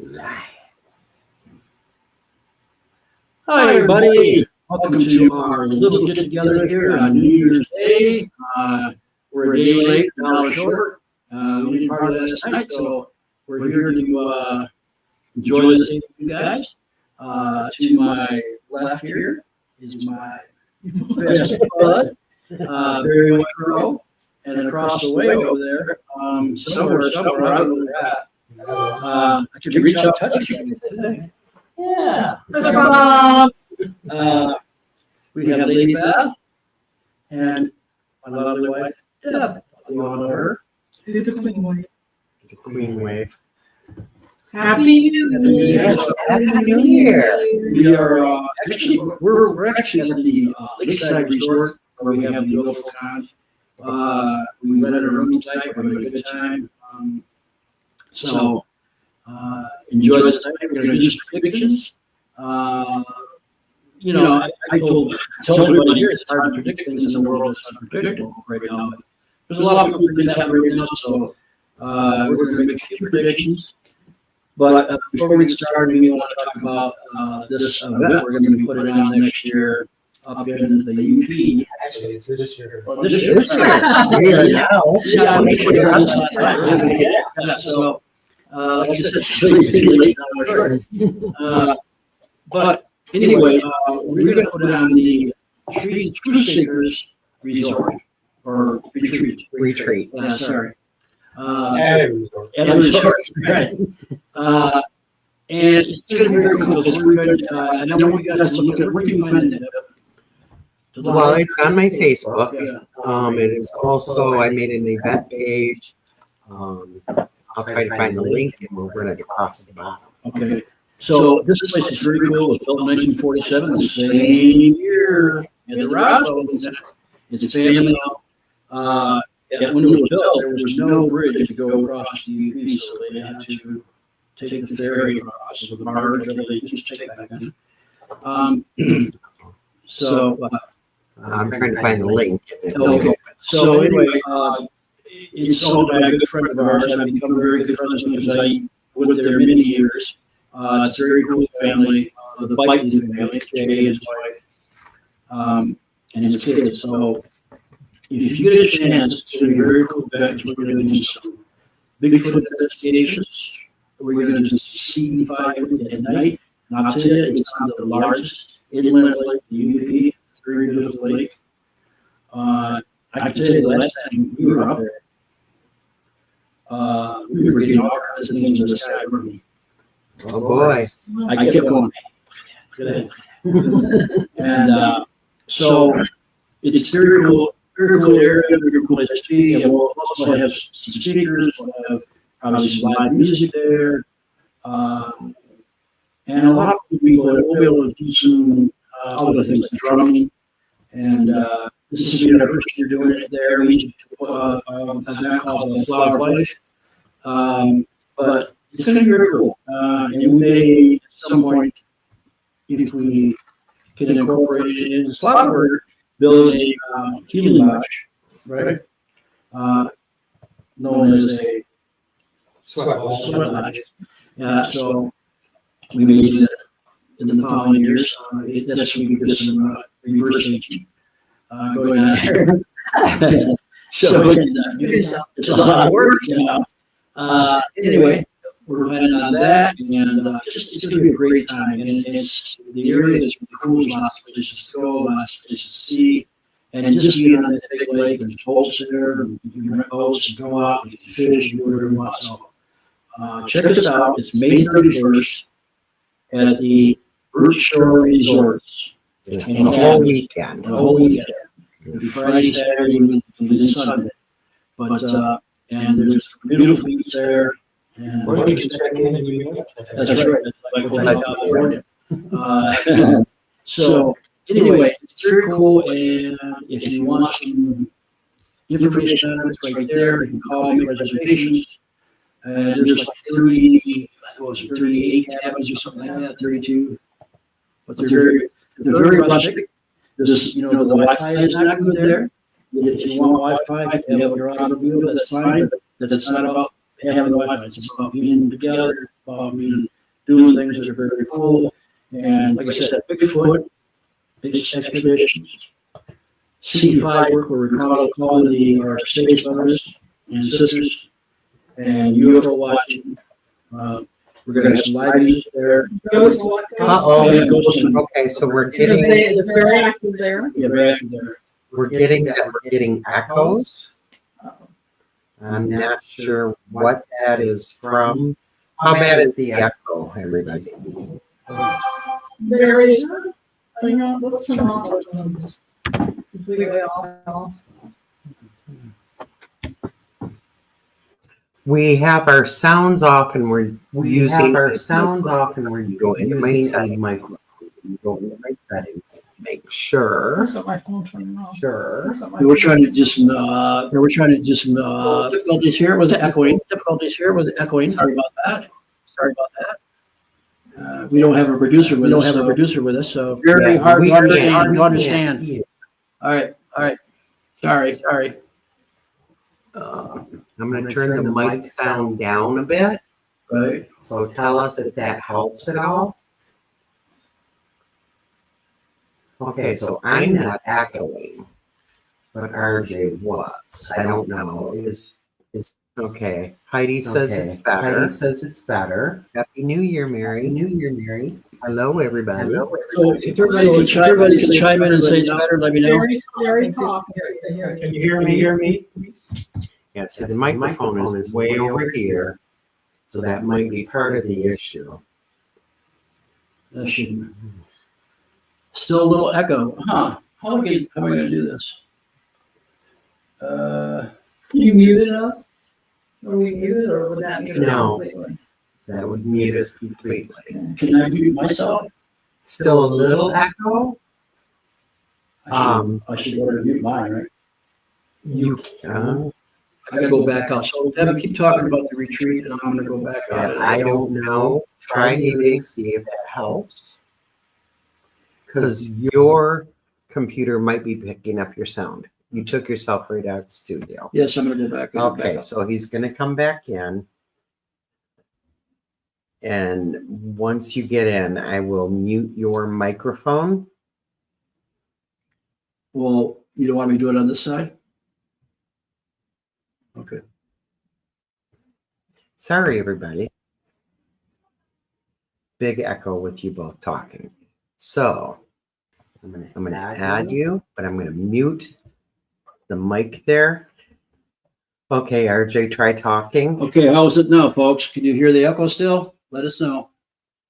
Live. Hi, everybody. Welcome to our little get together here on New Year's Day. We're a day late, an hour short. We didn't party last night, so we're here to enjoy this day with you guys. To my left here is my best bud, very WhiteCrow, and across the way over there, somewhere, I don't know where that. I could reach out and touch you today. Yeah. We have Lady Beth and my lovely wife, Deb. You all know her. Do the queen wave. The Queen Wave. Happy New Year. Happy New Year. We are actually we're actually at the Lakeside Resort where we have the local cons. We rented a room tonight. We're having a good time. So enjoy this night. We're going to do some predictions. You know, I told everybody here it's hard to predict things in the world. It's unpredictable right now. But there's a lot of good things happening right now. So we're going to make a few predictions. But before we get started, we want to talk about this event we're going to be putting on next year up in the UP. Actually, it's this year. Well, this year. We are now. So, like I said, it's really late now. But anyway, we're going to put it on the True Seekers Resort or Retreat. Retreat. Sorry. At a resort. At a resort, right. And it's going to be very cool because we're going to, I know we got to look at where you can find it. Well, it's on my Facebook. It is also, I made an event page. I'll try to find the link and we'll run it across the bottom. Okay. So this place is very cool. It was built in 1947, the same year as the Roswell incident. It's family owned. When it was built, there was no bridge to go across the UP, so they had to take the ferry across with the barge, or they used to take back then. I'm trying to find the link. Okay. So anyway, it's owned by a good friend of ours. I've become very good friends with them because I lived there many years. It's a very cool family, the Biden family, Jay and his wife, and his kids. So if you get a chance, it's going to be a very cool event. We're going to do some Bigfoot investigations. We're going to do C5 at night. And I'll tell you, it's on the largest inland lake in the UP. It's a very beautiful lake. I can tell you the last time we were up there, we were getting all kinds of things in the sky. Oh boy. I kept going. And so it's very cool area, very cool place to be. And we'll also have some speakers, we'll have probably some live music there. And a lot of people will be able to do some other things, like drumming. And this is our first year doing it there. We used to do an event called the Flower of Life. But it's going to be very cool. And we may, at some point, if we can incorporate it into Flower, build a healing lodge, right? Known as a sweat lodge. Yeah, so we may do that in the following years. That's when we get some reverse aging going on here. So it's a lot of work, you know. Anyway, we're planning on that, and it's going to be a great time. And the area is cool. There's lots of places to go, lots of places to see, and just being on that big lake. There's boats there. You can rent boats and go out and fish and do whatever you want. So check us out. It's May 31st at the Birch Shore Resorts. The whole weekend. The whole weekend. It'll be Friday, Saturday, and Sunday. But and there's beautiful beach there. Or you can check in and you That's right. That's like California. So anyway, it's very cool. And if you want some information on it, it's right there. You can call me reservations. There's like 38 cabins or something like that, 32. But they're very rustic. There's, the Wi-Fi is not good there. If you want Wi-Fi, you have your automobile, that's fine. But that's not about having the Wi-Fi. It's about being together, about being doing things that are very, very cool. And like I said, Bigfoot expeditions, C5 work, where we're calling our space brothers and sisters, and UFO watching. We're going to have some live music there. Ghost what? Uh-oh. Yeah, ghost hunting. Okay, so we're Because getting, it's very active there. Yeah, very active there. we're getting echoes. I'm not sure what that is from. How bad is the echo, everybody? There is. Hang on, let's turn off. Completely off. We have our sounds off and we're using our sounds off and we're going to my settings. Make sure. Where's my phone turning off? Sure. Where's my We're phone? trying to just, difficulties here with the echoing. Sorry about that. We don't have a producer with us. So very Yeah, hard we to understand. can't hear. All right. Sorry. I'm going to turn the mic sound down a bit. Right. So tell us if that helps at all. Okay, so I'm not echoing, but RJ was. I don't know. Is okay. Heidi says it's better. Happy New Year, Mary. Hello, everybody. So if everybody can chime in and say it's better, let me know. Very talking. Can you hear me? Yeah, so the microphone is way over here, so that might be part of the issue. Still a little echo. Huh. How am I going to do this? You muted us? Are we muted or would that mute us No. completely? That would mute us completely. Can I mute myself? Still a little echo? I should go to mute mine, right? You can. I gotta go back out. So Deb, keep talking about the retreat and I'm gonna go back out. I don't know. Try muting, see if that helps. Because your computer might be picking up your sound. You took yourself right out of the studio. Yes, I'm gonna go back. Okay, so he's going to come back in. And once you get in, I will mute your microphone. Well, you don't want me to do it on this side? Okay. Sorry, everybody. Big echo with you both talking. So I'm gonna add you, but I'm gonna mute the mic there. Okay, RJ, try talking. Okay, how's it now, folks? Can you hear the echo still? Let us know.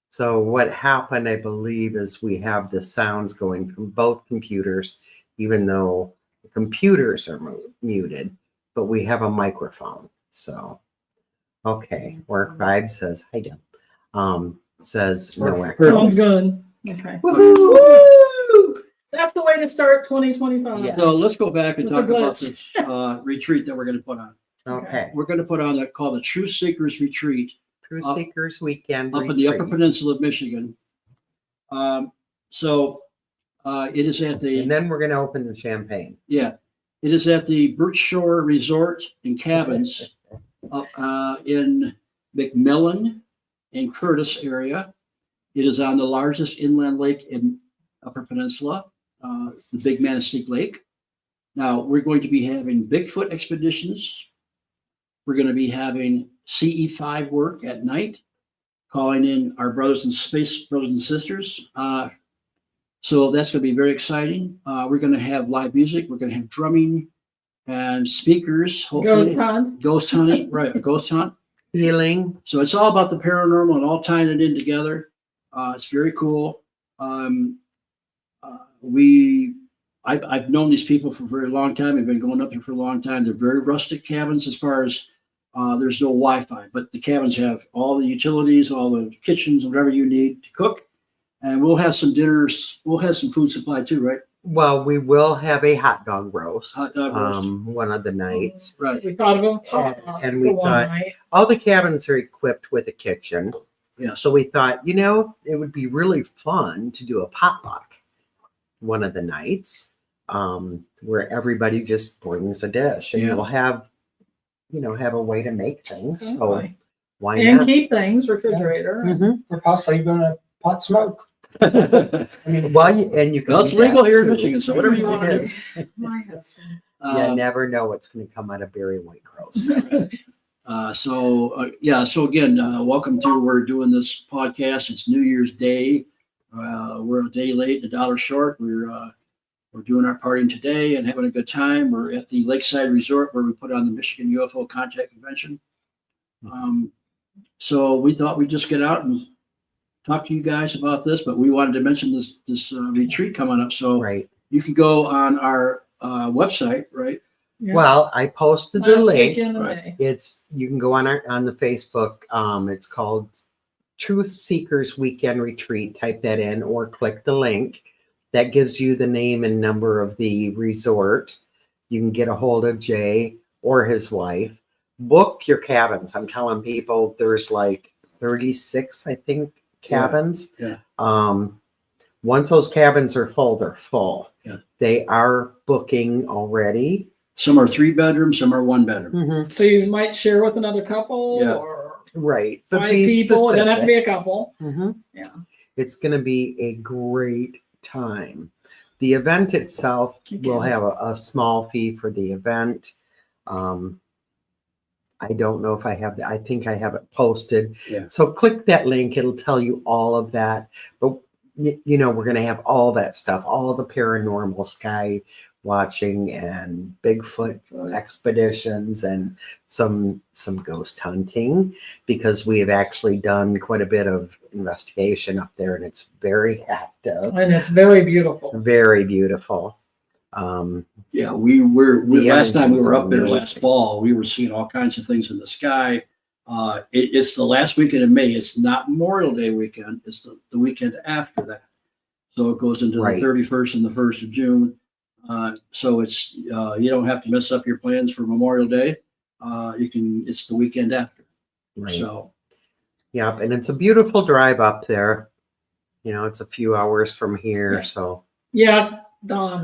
So what happened, I believe, is we have the sounds going from both computers, even though the computers are muted, but we have a microphone. So, okay, Work Vibe says, hi, Deb. Says no echo. Sounds good. Okay. Woohoo! That's the way to start 2025. Yeah. So let's go back and With talk the about glitch. this retreat that we're gonna put on. Okay. We're gonna put on that called the True Seekers Retreat True Seekers Weekend. up in the Upper Retreat. Peninsula of Michigan. It is at the And then we're going to open the champagne. Yeah, it is at the Birch Shore Resort and Cabins up in McMillan and Curtis area. It is on the largest inland lake in Upper Peninsula, the Big Manistee Lake. Now, we're going to be having Bigfoot expeditions. We're going to be having CE5 work at night, calling in our brothers and space brothers and sisters. So that's going to be very exciting. We're going to have live music. We're going to have drumming and speakers. Ghost hunt. Ghost hunting, right? A ghost hunt. Healing. So it's all about the paranormal and all tying it in together. It's very cool. I've known these people for a very long time. I've been going up here for a long time. They're very rustic cabins as far as there's no Wi-Fi, but the cabins have all the utilities, all the kitchens, whatever you need to cook. And we'll have some dinners. We'll have some food supply too, right? Well, we will have a hot dog roast. Hot dog roast. One of the nights. Right. We thought of a And we thought all the cabins are equipped with a kitchen. Yeah. So we thought, it would be really fun to do a potluck one of the nights where everybody just brings a dish and Yeah. we'll have have a way to make things. So Exactly. why And not? keep things, refrigerator. Mhm. Or possibly even a pot smoke. Well, I mean, Well, and you can it's do legal that, here in too. Michigan, so whatever you want to It do. is. My husband. You never know what's going to come out of Barry WhiteCrow's. So again, welcome to, we're doing this podcast. It's New Year's Day. We're a day late, $1 short. We're doing our partying today and having a good time. We're at the Lakeside Resort where we put on the Michigan UFO Contact Convention. So we thought we'd just get out and talk to you guys about this, but we wanted to mention this retreat coming up. So Right. you can go on our website, right? Yeah. Well, I posted the Last link. weekend in Right. May. You can go on the Facebook. It's called Truth Seekers Weekend Retreat. Type that in or click the link. That gives you the name and number of the resort. You can get a hold of Jay or his wife. Book your cabins. I'm telling people there's like 36, I think, cabins. Yeah. Once those cabins are full, they're full. Yeah. They are booking already. Some are 3 bedrooms, some are 1 bedroom. Mm-hmm. So you might share with another couple Yeah. or Right. But 5 be people. It doesn't have to specific. be a couple. Mm-hmm. Yeah. It's going to be a great time. The event itself will have a small fee for the event. I don't know if I have I think I have it posted. Yeah. So click that link. It'll tell you all of that. But, we're going to have all that stuff, all the paranormal sky watching and Bigfoot expeditions and some ghost hunting, because we have actually done quite a bit of investigation up there, and it's very active. And it's very beautiful. Very beautiful. Yeah, we last time we energy's were up there amazing. last fall, we were seeing all kinds of things in the sky. It's the last weekend of May. It's not Memorial Day weekend. It's the weekend after that. So it goes into Right. the 31st and the 1st of June. So it's you don't have to mess up your plans for Memorial Day. It's the weekend after. Right. So Yep. And it's a beautiful drive up there. It's a few hours from here. Yeah. So Yeah,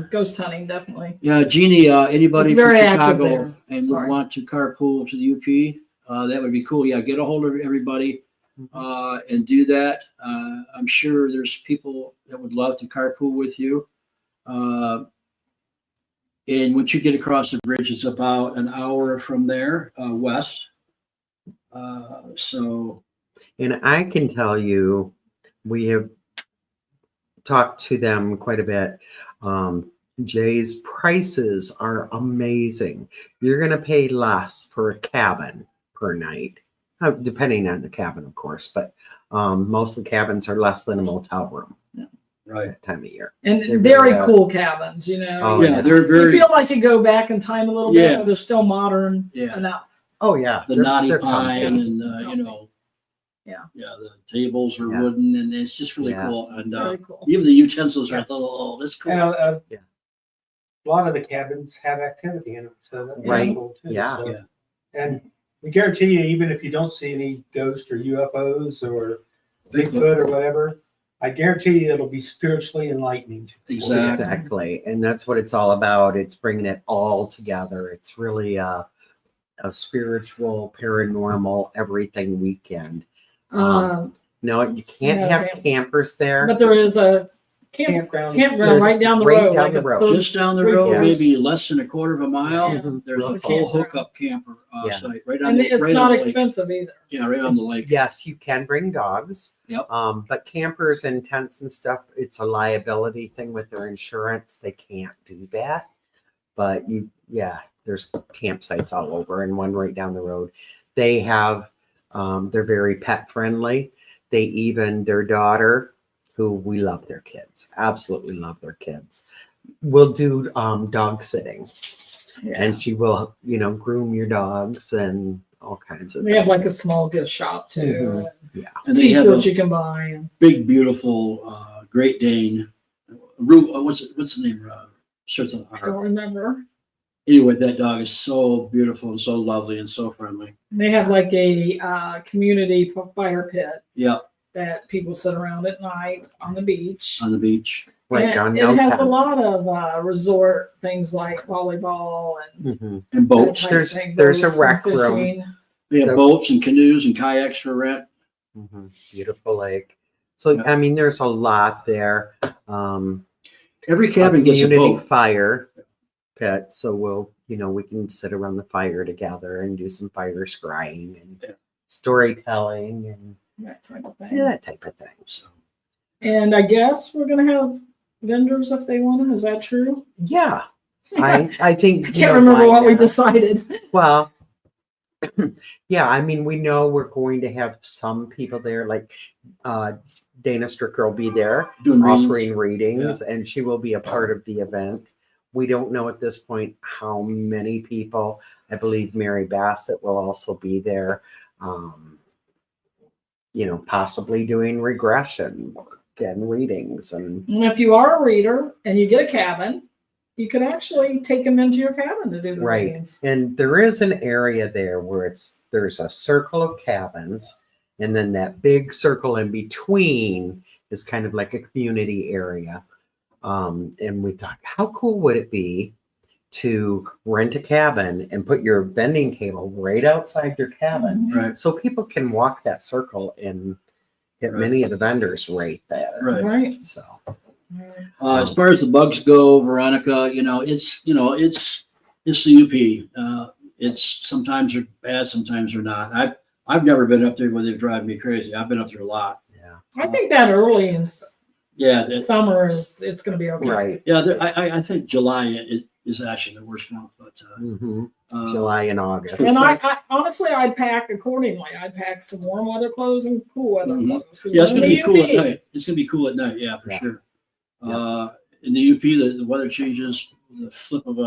ghost hunting, definitely. yeah, Jeannie, anybody It's from very active Chicago there. and Sorry. would want to carpool to the UP, that would be cool. Yeah, get a hold of everybody and do that. I'm sure there's people that would love to carpool with you. And once you get across the bridge, it's about an hour from there, west. and I can tell you, we have talked to them quite a bit. Jay's prices are amazing. You're going to pay less for a cabin per night, depending on the cabin, of course, but most of the cabins are less than a motel room Right. that time of year. And They're very very, cool cabins, Oh, Yeah, they're You very, feel like you go back in time a little bit, Yeah. but they're still modern yeah. enough. Oh, yeah. The they're- knotty they're pine comfy. and, Yeah. the tables are Yeah. wooden and it's just really Yeah. cool. And Very cool. even the utensils are a little, oh, that's cool. a Yeah. lot of the cabins have activity in them, so that's Right. cool too. Yeah. So, Yeah. And we guarantee you, even if you don't see any ghosts or UFOs or Bigfoot or whatever, I guarantee you it'll be spiritually enlightening. Exactly. Exactly. And that's what it's all about. It's bringing it all together. It's really a spiritual, paranormal, everything weekend. No, you can't No, have campers there. But there is a campground right down the Right road. down like the a road. third- Just down the Three road, floors. maybe less than a quarter of a mile, Yeah. there's a Really full cool. hookup camper Yeah. site right on And the, it's right not on the lake. expensive either. Yeah, right on the lake. Yes, you can bring dogs. Yep. But campers and tents and stuff, it's a liability thing with their insurance. They can't do that. But there's campsites all over and one right down the road. They have, they're very pet friendly. Their daughter, who we love their kids, absolutely love their kids, will do dog sitting. And she will, groom your dogs and all kinds of They have things. like a small gift shop too. Mhm. Yeah. And they have T-shirts a you can buy. And big, beautiful Great Dane. What's the name? Starts on I R. don't remember. Anyway, that dog is so beautiful and so lovely and so friendly. They have like a community fire pit Yeah, that people sit around at night on the beach. on the beach. right And now, it no has a tents. lot of resort things like volleyball and Mhm. And boats. that type There's- of thing, there's a boats and rec room. fishing. They have Yep. boats and canoes and kayaks for rent. Beautiful lake. So Yeah. I mean, there's a lot there. Every A cabin gets a community boat. fire pit, so we can sit around the fire together and do some fire scrying and Yeah. storytelling and That type of thing. that type of thing. So And I guess we're gonna have vendors if they want them. Is that true? yeah, I think I can't remember what we decided. Well, yeah, I mean, we know we're going to have some people there, like Dana Stricker will be there Doing readings. offering readings, and she will be a part of the event. We don't know at this point how many people. I believe Mary Bassett will also be there, possibly doing regression and readings. And And if you are a reader and you get a cabin, you could actually take them into your cabin to do the Right. readings. And there is an area there where there's a circle of cabins, and then that big circle in between is kind of like a community area. And we thought, how cool would it be to rent a cabin and put your vending table right outside your cabin, Right. so people can walk that circle and hit Right. many of the vendors right there. Right. Right. So As far as the bugs go, Veronica, it's the UP. It's sometimes they're bad, sometimes they're not. I've never been up there where they drive me crazy. I've been up there a lot. yeah, I think that early in Yeah, summer it's going to be okay. right. yeah. I think July is actually the worst month, but July and August. And I honestly, I'd pack accordingly. I'd pack some warm weather clothes and cool weather Mhm. clothes. 'Cause yeah, it's we're going to in be cool at UP. night. It's going to be cool at night. Yeah, for Yeah. sure. Yeah. In the UP, the weather changes the flip of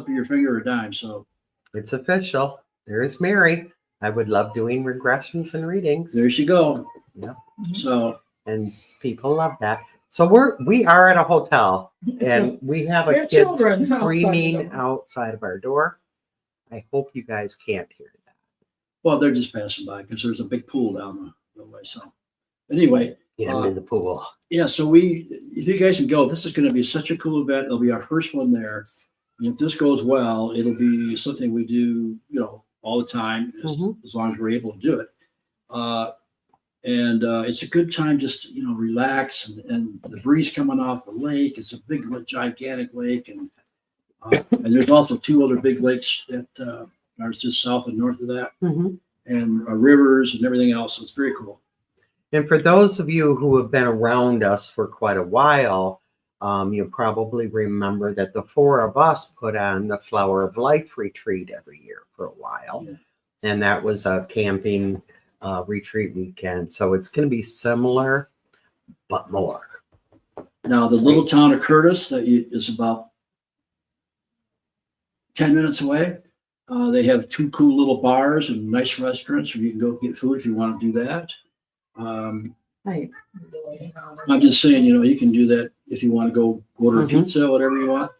your finger or a dime. So It's official. There's Mary. I would love doing regressions and readings, there you go. Yeah. So and people love that. So we are at a hotel, and we have We a have kid children outside the screaming door. outside of our door. I hope you guys can't hear that. well, they're just passing by because there's a big pool down the way. So anyway, Get them in the pool. yeah. So if you guys can go, this is going to be such a cool event. It'll be our first one there. And if this goes well, it'll be something we do, all the time, as long as we're able to do it. And it's a good time just to, relax and the breeze coming off the lake. It's a big, gigantic lake. And there's also two other big lakes that are just south and north of that, and rivers and everything else. So it's very cool. And for those of you who have been around us for quite a while, you'll probably remember that the four of us put on the Flower of Life retreat every year for a while. Yeah. And that was a camping retreat weekend. So it's going to be similar, but more. Now, the little town of Curtis that is about 10 minutes away. They have two cool little bars and nice restaurants where you can go get food if you want to do that. Hey, I'm just saying, you can do that if you want to go order a Mhm. pizza, whatever you want.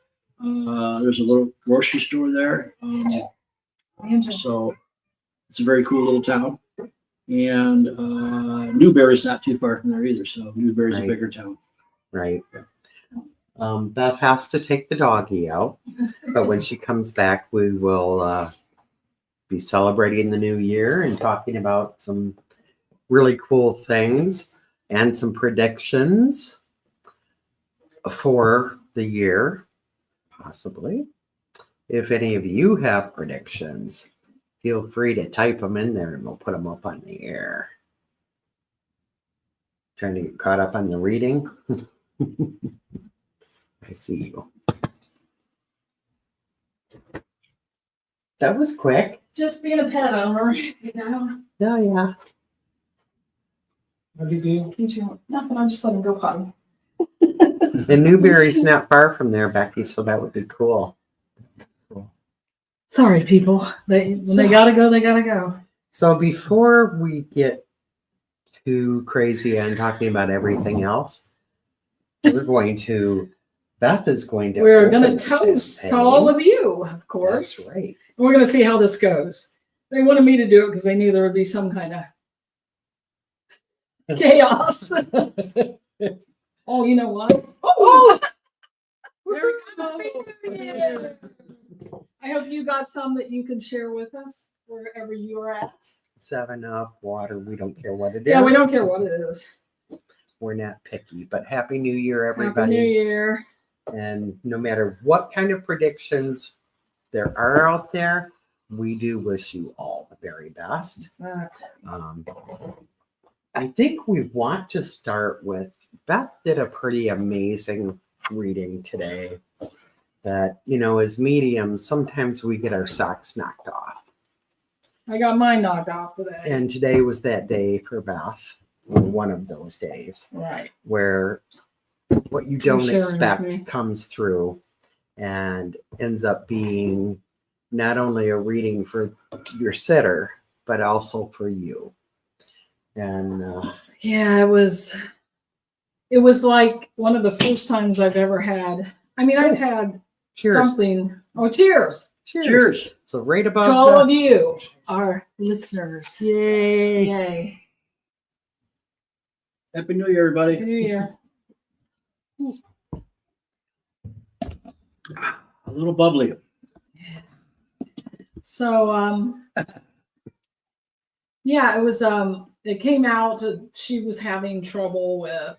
There's a little grocery store there. So it's a very cool little town. And Newberry's not too far from there either. So Newberry's Right. a bigger town. Right. Beth has to take the doggy out, but when she comes back, we will be celebrating the new year and talking about some really cool things and some predictions for the year, possibly. If any of you have predictions, feel free to type them in there and we'll put them up on the air. Trying to get caught up on the reading. I see you. That was quick. just being a pet owner, Yeah. What do you do? Nothing. I just let him go potty. And Newberry's not far from there, Becky, so that would be cool. Sorry, people. When they gotta go, they gotta go. So before we get too crazy and talking about everything else, Beth is going to. We're gonna open the toast to champagne. all of you, of course. That's right. We're gonna see how this goes. They wanted me to do it because they knew there would be some kind of chaos. Oh, you know what? Oh, I hope you got some that you can share with us wherever you are at. 7-Up, water, we don't care what it is. Yeah, we don't care what it is. We're not picky, but Happy New Year, Happy everybody. New Year. And no matter what kind of predictions there are out there, we do wish you all the very best. I think we want to start with Beth did a pretty amazing reading today that, as mediums, sometimes we get our socks knocked off. I got mine knocked off today. And today was that day for Beth, one of those days, Right. where what you don't sharing with expect me. comes through and ends up being not only a reading for your sitter, but also for you. And Yeah, it was like one of the first times I've ever had. I mean, I've had cheers. something. Oh, cheers. Cheers. So right To about all of you, our listeners. Yay. Yay. Happy New Year, Happy everybody. New Year. A little bubbly. So, yeah, it was, it came out, she was having trouble with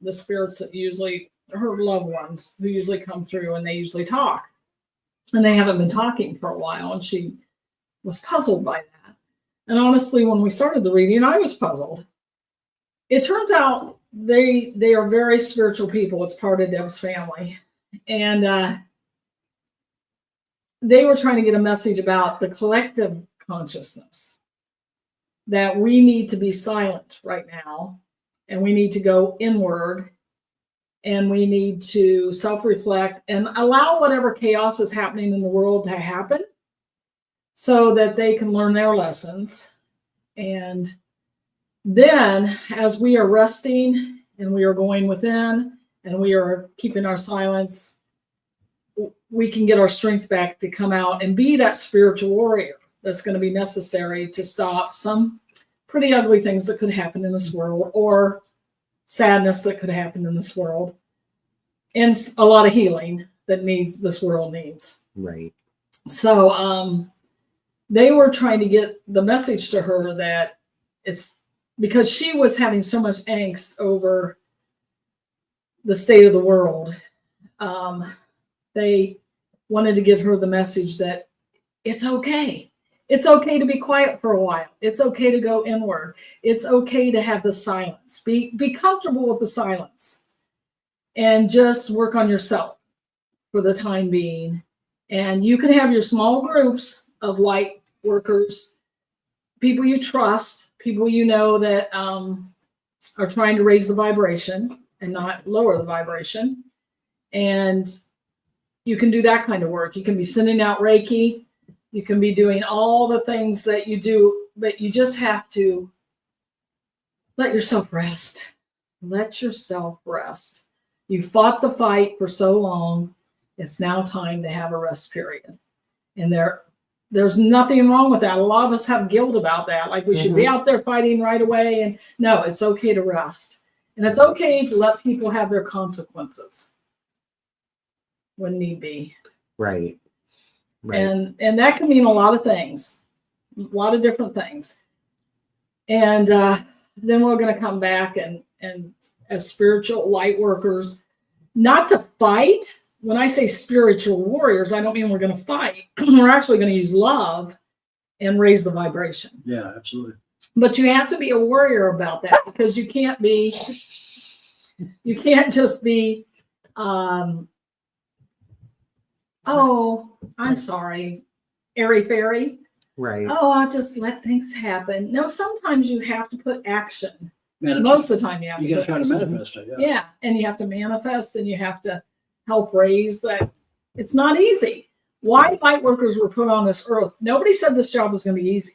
the spirits that usually, her loved ones who usually come through and they usually talk. And they haven't been talking for a while, and she was puzzled by that. And honestly, when we started the reading, I was puzzled. It turns out they are very spiritual people. It's part of Deb's family. And they were trying to get a message about the collective consciousness, that we need to be silent right now, and we need to go inward, and we need to self-reflect and allow whatever chaos is happening in the world to happen so that they can learn their lessons. And then as we are resting and we are going within and we are keeping our silence, we can get our strength back to come out and be that spiritual warrior that's going to be necessary to stop some pretty ugly things that could happen in this world, or sadness that could happen in this world, and a lot of healing that this world needs. Right. So they were trying to get the message to her that it's because she was having so much angst over the state of the world. They wanted to give her the message that it's okay. It's okay to be quiet for a while. It's okay to go inward. It's okay to have the silence. Be comfortable with the silence and just work on yourself for the time being. And you can have your small groups of light workers, people you trust, people you know that are trying to raise the vibration and not lower the vibration. And you can do that kind of work. You can be sending out Reiki. You can be doing all the things that you do, but you just have to let yourself rest. Let yourself rest. You fought the fight for so long. It's now time to have a rest period. And there's nothing wrong with that. A lot of us have guilt about that. Like we should be out there fighting right away. And no, it's okay to rest. And it's okay to let people have their consequences when need be. Right. Right. And that can mean a lot of things, a lot of different things. And then we're going to come back and as spiritual light workers, not to fight. When I say spiritual warriors, I don't mean we're going to fight. We're actually going to use love and raise the vibration. Yeah, absolutely. But you have to be a warrior about that, because you can't just be, oh, I'm sorry, airy-fairy. Right. Oh, I'll just let things happen. No, sometimes you have to put action. Man, Most of the time you have you to got to put try to action. manifest it. Yeah. Yeah, and you have to manifest, and you have to help raise that. It's not easy. Why light workers were put on this earth? Nobody said this job was going to be easy.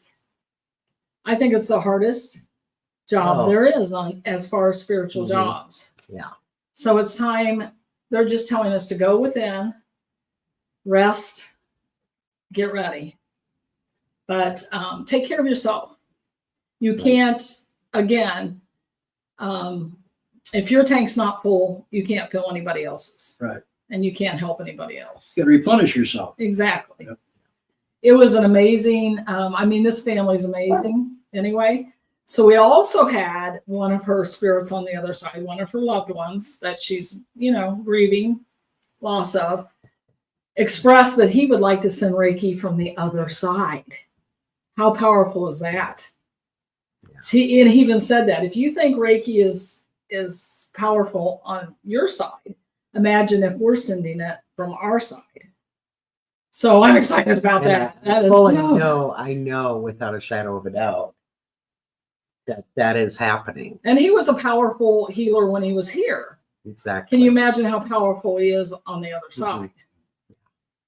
I think it's the hardest job there is on as far as spiritual jobs. Yeah. So it's time. They're just telling us to go within, rest, get ready, but take care of yourself. You can't, again, if your tank's not full, you can't fill anybody else's. Right. And you can't help anybody else. You got to replenish yourself. Exactly. Yep. It was an amazing, this family's amazing anyway. So we also had one of her spirits on the other side, one of her loved ones that she's, grieving loss of, expressed that he would like to send Reiki from the other side. How powerful is that? Yeah. And he even said that if you think Reiki is powerful on your side, imagine if we're sending it from our side. So I'm excited about that. That is I know without a shadow of a doubt that is happening. And he was a powerful healer when he was here. Exactly. Can you imagine how powerful he is on the other side?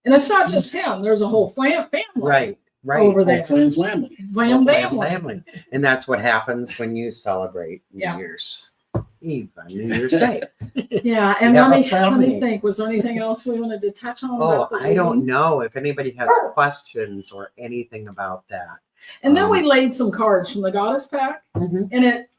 And it's not just him. There's a whole family Right. over there. Flam family. Flam family. And that's what happens when you celebrate New Year's Eve on New Year's Day. Yeah, and You have a let me family. think. Was there anything else we wanted to touch on? Oh, about the I don't reading? know if anybody has questions or anything about that. And then we laid some cards from the Goddess pack, Mhm. and it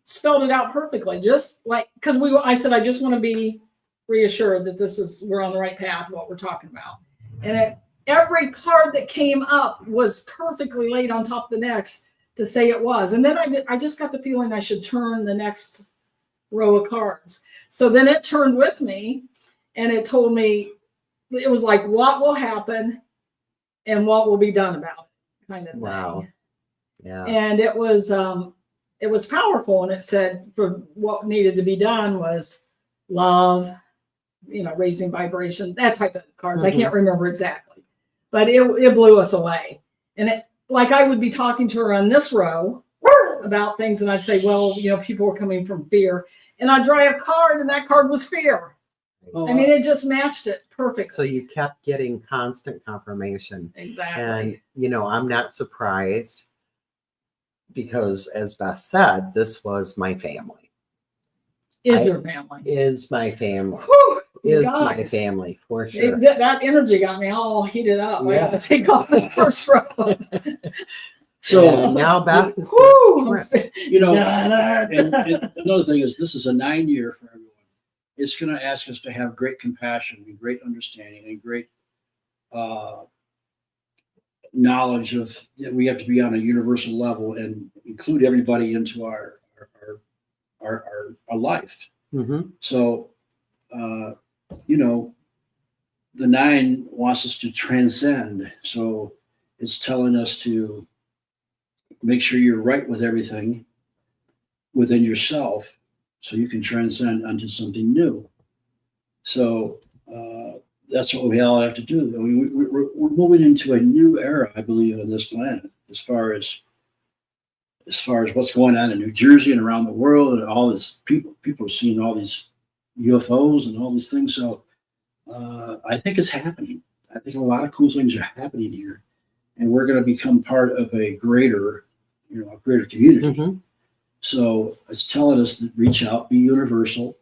spelled it out perfectly. Just like because I said I just want to be reassured that we're on the right path, what we're talking about. And every card that came up was perfectly laid on top of the next to say it was. And then I just got the feeling I should turn the next row of cards. So then it turned with me, and it told me, it was like what will happen and what will be done about it, kind of thing. Wow. Yeah. And it was powerful, and it said for what needed to be done was love, raising vibration, that type of cards. I can't remember exactly, but it blew us away. And like I would be talking to her on this row about things, and I'd say, well, people were coming from fear, and I'd draw a card, and that card was fear. Oh, I mean, it just matched it perfectly. So you kept getting constant confirmation. Exactly. And, I'm not surprised because, as Beth said, this was my family. Your family. Is my family. Whew, Is guys. my family, for sure. That energy got me all heated up. I Yeah. got to take off the first row. So And now Beth is Whew. trip. and another thing is this is a 9-year for everyone. It's going to ask us to have great compassion and great understanding and great knowledge of that we have to be on a universal level and include everybody into our life. Mhm. So, the 9 wants us to transcend. So it's telling us to make sure you're right with everything within yourself so you can transcend onto something new. So that's what we all have to do. I mean, we're moving into a new era, I believe, on this planet, as far as what's going on in New Jersey and around the world, and all this people are seeing all these UFOs and all these things. So I think it's happening. I think a lot of cool things are happening here, and we're going to become part of a greater community. Mhm. So it's telling us to reach out, be universal,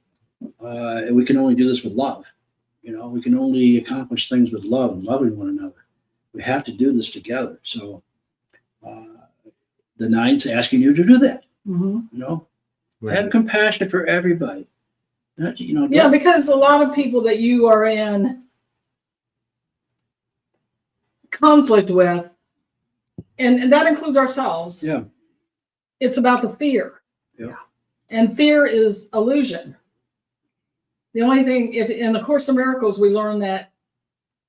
and we can only do this with love. We can only accomplish things with love and loving one another. We have to do this together. So the 9's asking you to do that. Mhm. Have compassion for everybody. Yeah, because a lot of people that you are in conflict with, and that includes ourselves. Yeah. It's about the fear. Yeah. And fear is illusion. The only thing, if in the Course of Miracles, we learn that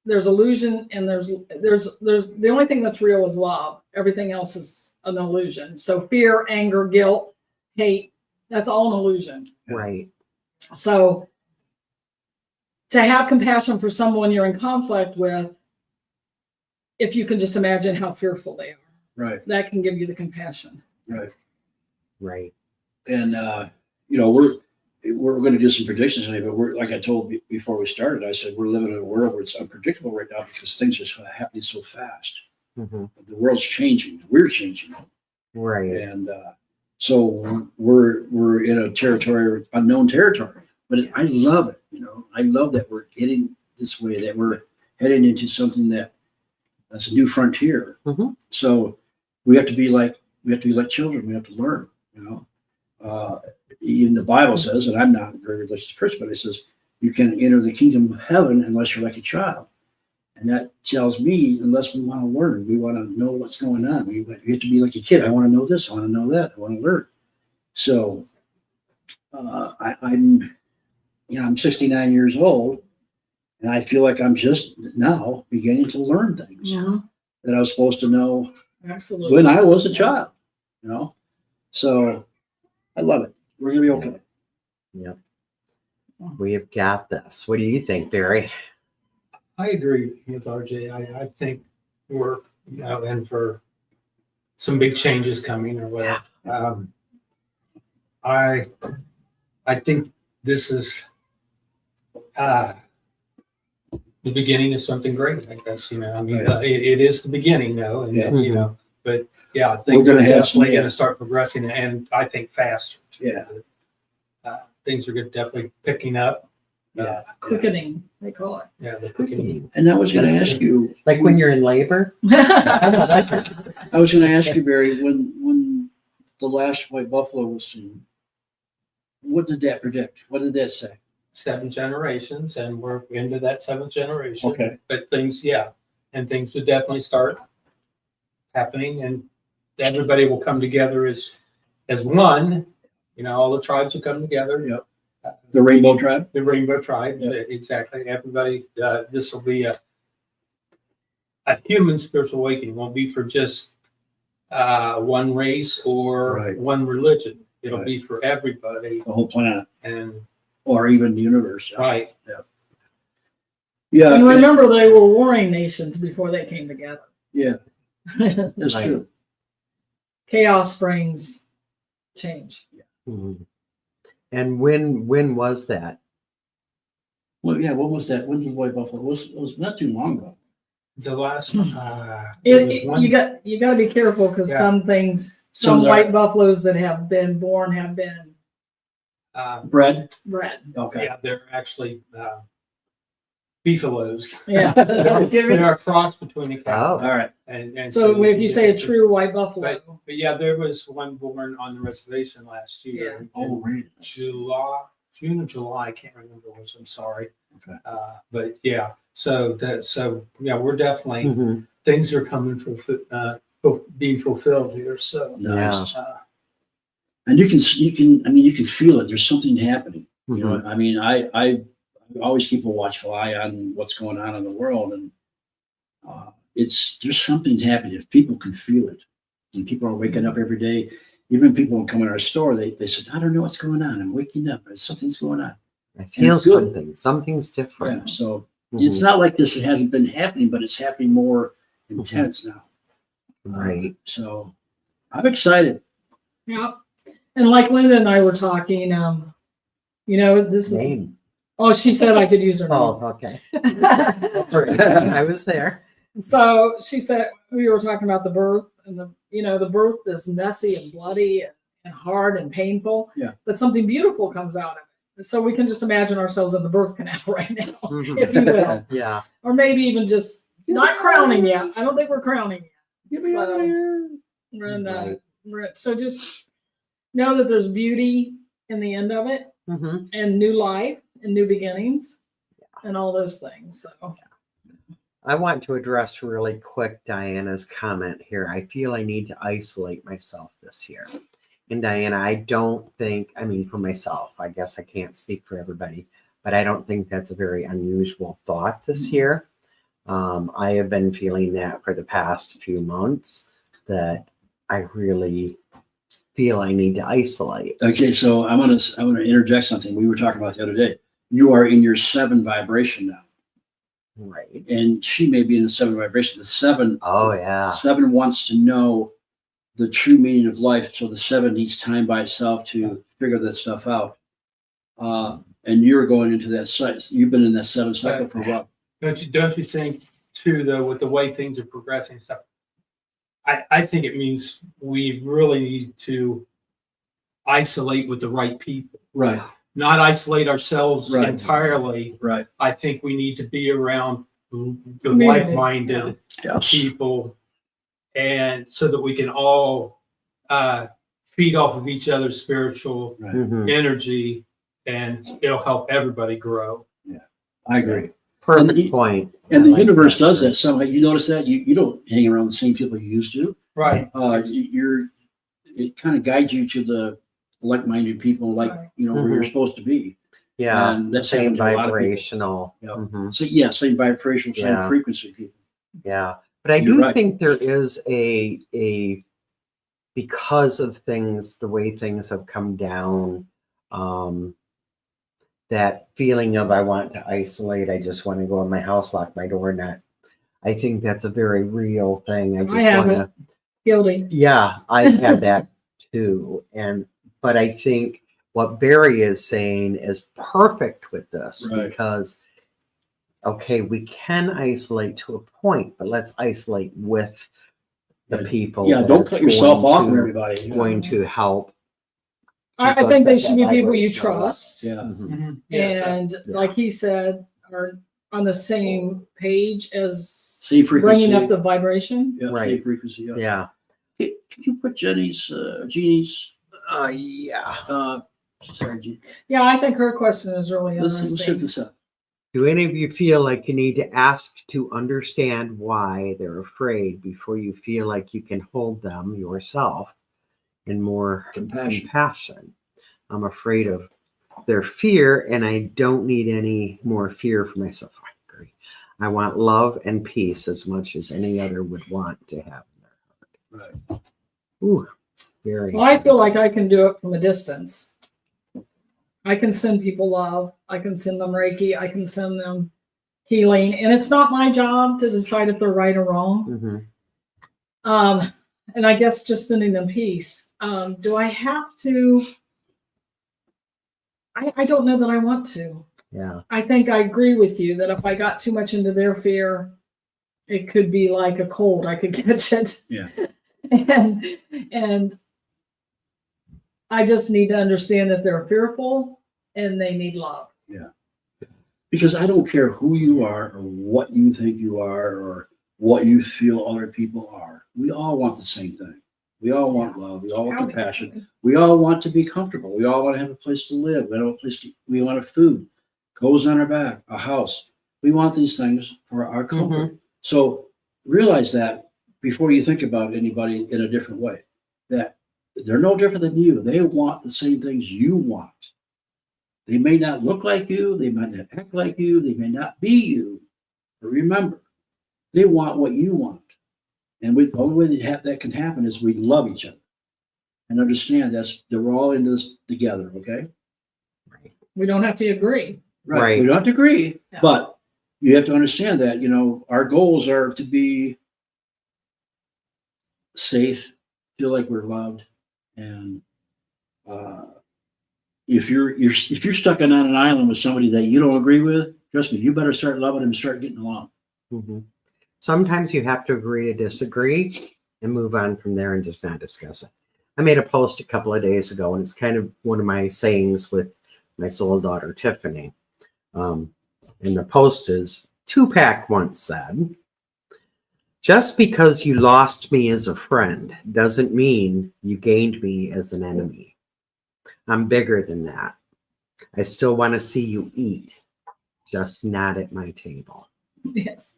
there's illusion and there's the only thing that's real is love. Everything else is an illusion. So fear, anger, guilt, hate, that's all an illusion. Right. So to have compassion for someone you're in conflict with, if you can just imagine how fearful they are, Right. that can give you the compassion. Right. Right. And we're going to do some predictions today, but we're, like I told before we started, I said we're living in a world where it's unpredictable right now because things are happening so fast. Mhm. The world's changing. We're changing. Right. And so we're in a territory, unknown territory. But I love it. I love that we're getting this way, that we're heading into something that's a new frontier. Mhm. So we have to be like children. We have to learn. Even the Bible says, and I'm not a very religious person, but it says you can enter the kingdom of heaven unless you're like a child. And that tells me, unless we want to learn, we want to know what's going on. We have to be like a kid. I want to know this. I want to know that. I want to learn. So I'm 69 years old, and I feel like I'm just now beginning to learn things that I was supposed to know Absolutely. when I was a child. So I love it. We're gonna be okay. Yep. We have got this. What do you think, Barry? I agree with RJ. I think we're in for some big changes coming or whatever. I think this is the beginning of something great. I guess it is the beginning, though, and but yeah, things are definitely going to start progressing, and I think faster. Yeah. Things are definitely picking up. Quickening, they call it. Yeah, the quickening. And I was going to ask you, Like when you're in labor? I was going to ask you, Barry, when the last white buffalo was seen, what did that predict? What did that say? 7 generations, and we're into that 7th generation. Okay. But things would definitely start happening, and everybody will come together as one. All the tribes will come together. Yep. The Rainbow Tribe? The Rainbow Tribe, Yep. Exactly. Everybody, this will be a human spiritual awakening. It won't be for just one race or one religion. It'll be for everybody. The whole planet. And or even the universe. Right. Yeah. And remember, they were warring nations before they came together. Yeah. That's true. Chaos brings change. Mm-hmm. And when was that? Well, yeah. What was that? When did white buffalo? It was not too long ago. The last you got to be careful because some white buffaloes that have been born have been bred. Okay. Yeah, they're actually beefaloes. Yeah. They're a cross between a cow. All right. And so if you say a true white buffalo. But yeah, there was one born on the reservation last year. Yeah. Oh, really? June or July, I can't remember which. I'm sorry. Okay. But yeah, so we're definitely things are coming being fulfilled here. So nice. And you can feel it. There's something happening. I always keep a watchful eye on what's going on in the world, and there's something happening. If people can feel it, and people are waking up every day, even people who come in our store, they said, I don't know what's going on. I'm waking up, but something's going on. I feel something. Something's different. Yeah, so it's not like this hasn't been happening, but it's happening more intense now. Right. So I'm excited. Yeah. And like Linda and I were talking, this name. Oh, she said I could use her name. Oh, okay. That's right. I was there. So she said we were talking about the birth, and the birth is messy and bloody and hard and painful. Yeah. But something beautiful comes out of it. So we can just imagine ourselves in the birth canal right now, if you will. Yeah. Or maybe even just not crowning yet. I don't think we're crowning yet. Get me out of here. So just know that there's beauty in the end of it, and new life and new beginnings, and all those things. So I want to address really quick Diana's comment here. I feel I need to isolate myself this year. And Diana, I don't think, for myself, I guess I can't speak for everybody, but I don't think that's a very unusual thought this year. I have been feeling that for the past few months, that I really feel I need to isolate. Okay, so I'm gonna interject something we were talking about the other day. You are in your 7 vibration now. Right. And she may be in the 7 vibration. The 7. Oh, yeah. 7 wants to know the true meaning of life. So the 7 needs time by itself to figure that stuff out. And you're going into that cycle. You've been in that 7 cycle for a while. Don't you think too, though, with the way things are progressing and stuff, I think it means we really need to isolate with the right people. Right. Not isolate ourselves entirely. Right. I think we need to be around the like-minded people, and so that we can all feed off of each other's spiritual Right. Mhm. energy, and it'll help everybody grow. I agree. Perfect the- point. And I the like universe that. does that somehow. You notice that you don't hang around the same people you used to. Right. It kind of guides you to the like-minded people, like, Right. where you're Mhm. supposed to be. Yeah, And that's same happened to a lot of people. vibrational. Yeah. Mhm. So yeah, same vibration, same Yeah. frequency people. Yeah, but I You're do right. think there is a because of things, the way things have come down, um, that feeling of I want to isolate, I just want to go in my house, lock my door, not. I think that's a very real thing. I just have want to. Guilty. Yeah, I've had that too, but I think what Barry is saying is perfect with this Right. because. Okay, we can isolate to a point, but let's isolate with the people. Yeah, that don't are cut yourself going off from to- everybody. Yeah. Going to help. I keep us think they at should that be people you vibrational level. trust. Yeah. Mhm. And like he said, are on the same page as Same frequency. bringing up the vibration. yeah, Right. same frequency. Yeah. Yeah. Hey, could you put Jeannie's, Yeah. sorry, Jean. Yeah, I think her question is really Let's set interesting. this up. Do any of you feel like you need to ask to understand why they're afraid before you feel like you can hold them yourself in more compassion? I'm afraid of their fear, and I don't need any more fear for myself. I agree. I want love and peace as much as any other would want to have in their heart. Right. Ooh, very. Well, I feel like I can do it from a distance. I can send people love. I can send them Reiki. I can send them healing. And it's not my job to decide if they're right or wrong. Mhm. And I guess just sending them peace. Do I have to? I don't know that I want to. Yeah. I think I agree with you that if I got too much into their fear, it could be like a cold. I could catch it. Yeah. And I just need to understand that they're fearful and they need love. Because I don't care who you are or what you think you are or what you feel other people are. We all want the same thing. We all want love. We all want compassion. We all want to be comfortable. We all want to have a place to live. We want a place to, we want a food, clothes on our back, a house. We want these things for our comfort. So realize that before you think about anybody in a different way, that they're no different than you. They want the same things you want. They may not look like you. They might not act like you. They may not be you. But remember, they want what you want. And the only way that can happen is we love each other and understand that we're all in this together, okay? We don't have to agree. Right. We don't have to agree, Yeah. but you have to understand that, our goals are to be safe, feel like we're loved, and if you're stuck on an island with somebody that you don't agree with, trust me, you better start loving them and start getting along. Mhm. Sometimes you have to agree to disagree and move on from there and just not discuss it. I made a post a couple of days ago, and it's kind of one of my sayings with my soul daughter, Tiffany. And the post is, Tupac once said, "Just because you lost me as a friend doesn't mean you gained me as an enemy. I'm bigger than that. I still want to see you eat, just not at my table." Yes.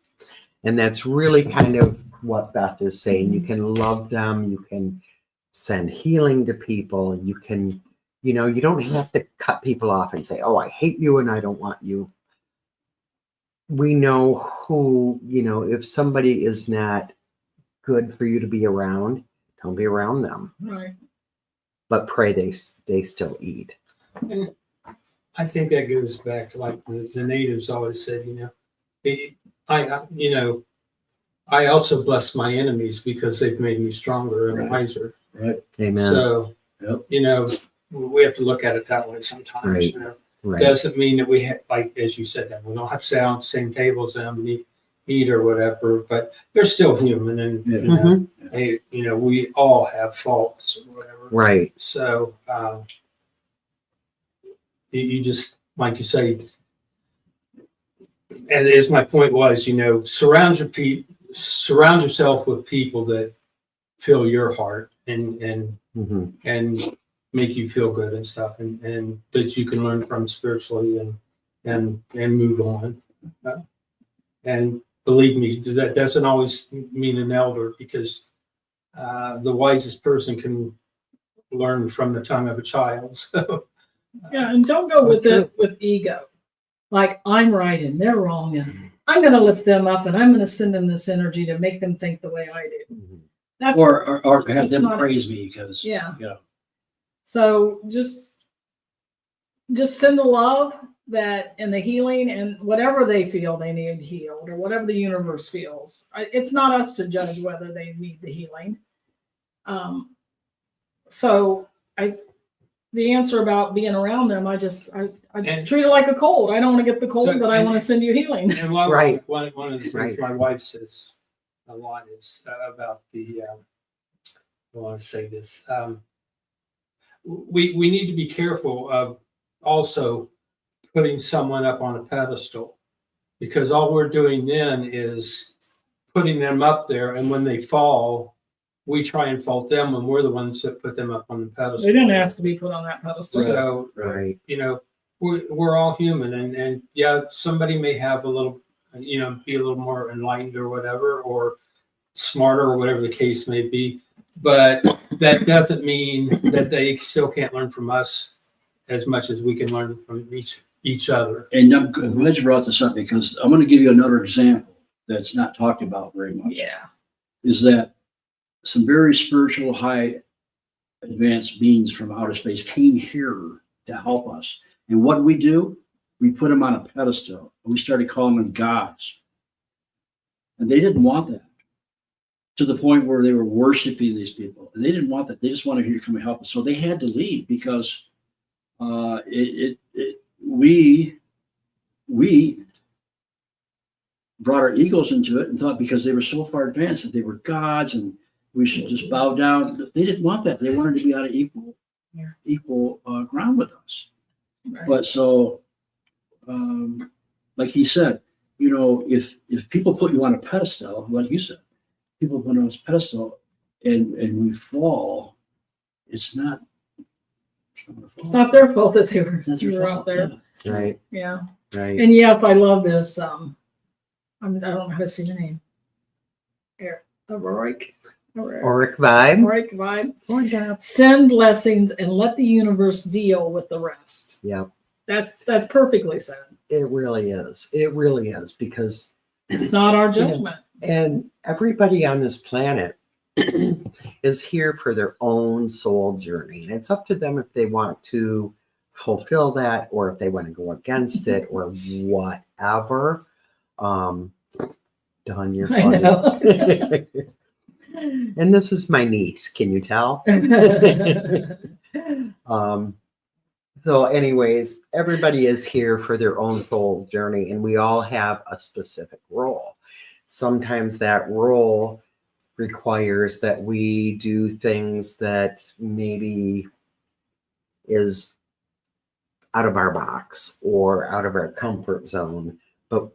And that's really kind of what Beth is saying. You can love them. You can send healing to people. You can, you don't have to cut people off and say, "Oh, I hate you and I don't want you." We know who, if somebody is not good for you to be around, don't be around them. Right. But pray they still eat. And I think that goes back to like the natives always said, I also bless my enemies because they've made me stronger and Right. wiser. Right. Amen. So, Yep. we have to look at it that way sometimes. Right. Right. Doesn't mean that we have, like, as you said, that we don't have to sit down at the same table as them and eat or whatever, but they're still human and, Yeah. Mhm. we all have faults or whatever. Right. So, you just, like you say, and as my point was, surround yourself with people that fill your heart and and make you feel good and stuff, and that you can learn from spiritually and move on. And believe me, that doesn't always mean an elder, because the wisest person can learn from the tongue of a child. So, Yeah, and don't go So with true. it with ego. Like I'm right and they're wrong, and I'm going to lift them up and I'm going to send them this energy to make them think the way I do. That's Or have It's them not- praise me because, yeah. you know, So just send the love that and the healing and whatever they feel they need healed, or whatever the universe feels. It's not us to judge whether they need the healing. So the answer about being around them, I And- treat it like a cold. I don't want to get the cold, So- but I and- want to send you healing. And Right. one of the things Right. my wife says a lot is about the, I want to say this, we need to be careful of also putting someone up on a pedestal, because all we're doing then is putting them up there, and when they fall, we try and fault them when we're the ones that put them up on the pedestal. They didn't ask to be put on that pedestal. So, Right. you know, we're all human, and yeah, somebody may have a little, you know, be a little more enlightened or whatever, or smarter, or whatever the case may be, but that doesn't mean that they still can't learn from us as much as we can learn from each other. and I'm glad you brought this up, because I'm going to give you another example that's not talked about very much. Yeah. Is that some very spiritual, high advanced beings from outer space came here to help us. And what we do, we put them on a pedestal. We started calling them gods. And they didn't want that, to the point where they were worshiping these people. And they didn't want that. They just wanted here to come and help us. So they had to leave, because we brought our egos into it and thought, because they were so far advanced, that they were gods and we should just bow down. They didn't want that. They wanted to be on an equal ground with us. Right. But so, like he said, you know, if people put you on a pedestal, like you said, people put you on a pedestal and we fall, it's not It's not their fault that That's you your were fault, out there. yeah. Right. Yeah. Right. And yes, I love this. I don't know how to say your name. Auric Auric vibe. vibe. Send blessings and let the universe deal with the rest. Yeah. That's perfectly said. It really is. It really is, because It's not our judgment. and everybody on this planet is here for their own soul journey. And it's up to them if they want to fulfill that, or if they want to go against it, or whatever. Dawn, you're I funny. know. And this is my niece. Can you tell? So anyways, everybody is here for their own soul journey, and we all have a specific role. Sometimes that role requires that we do things that maybe is out of our box or out of our comfort zone, but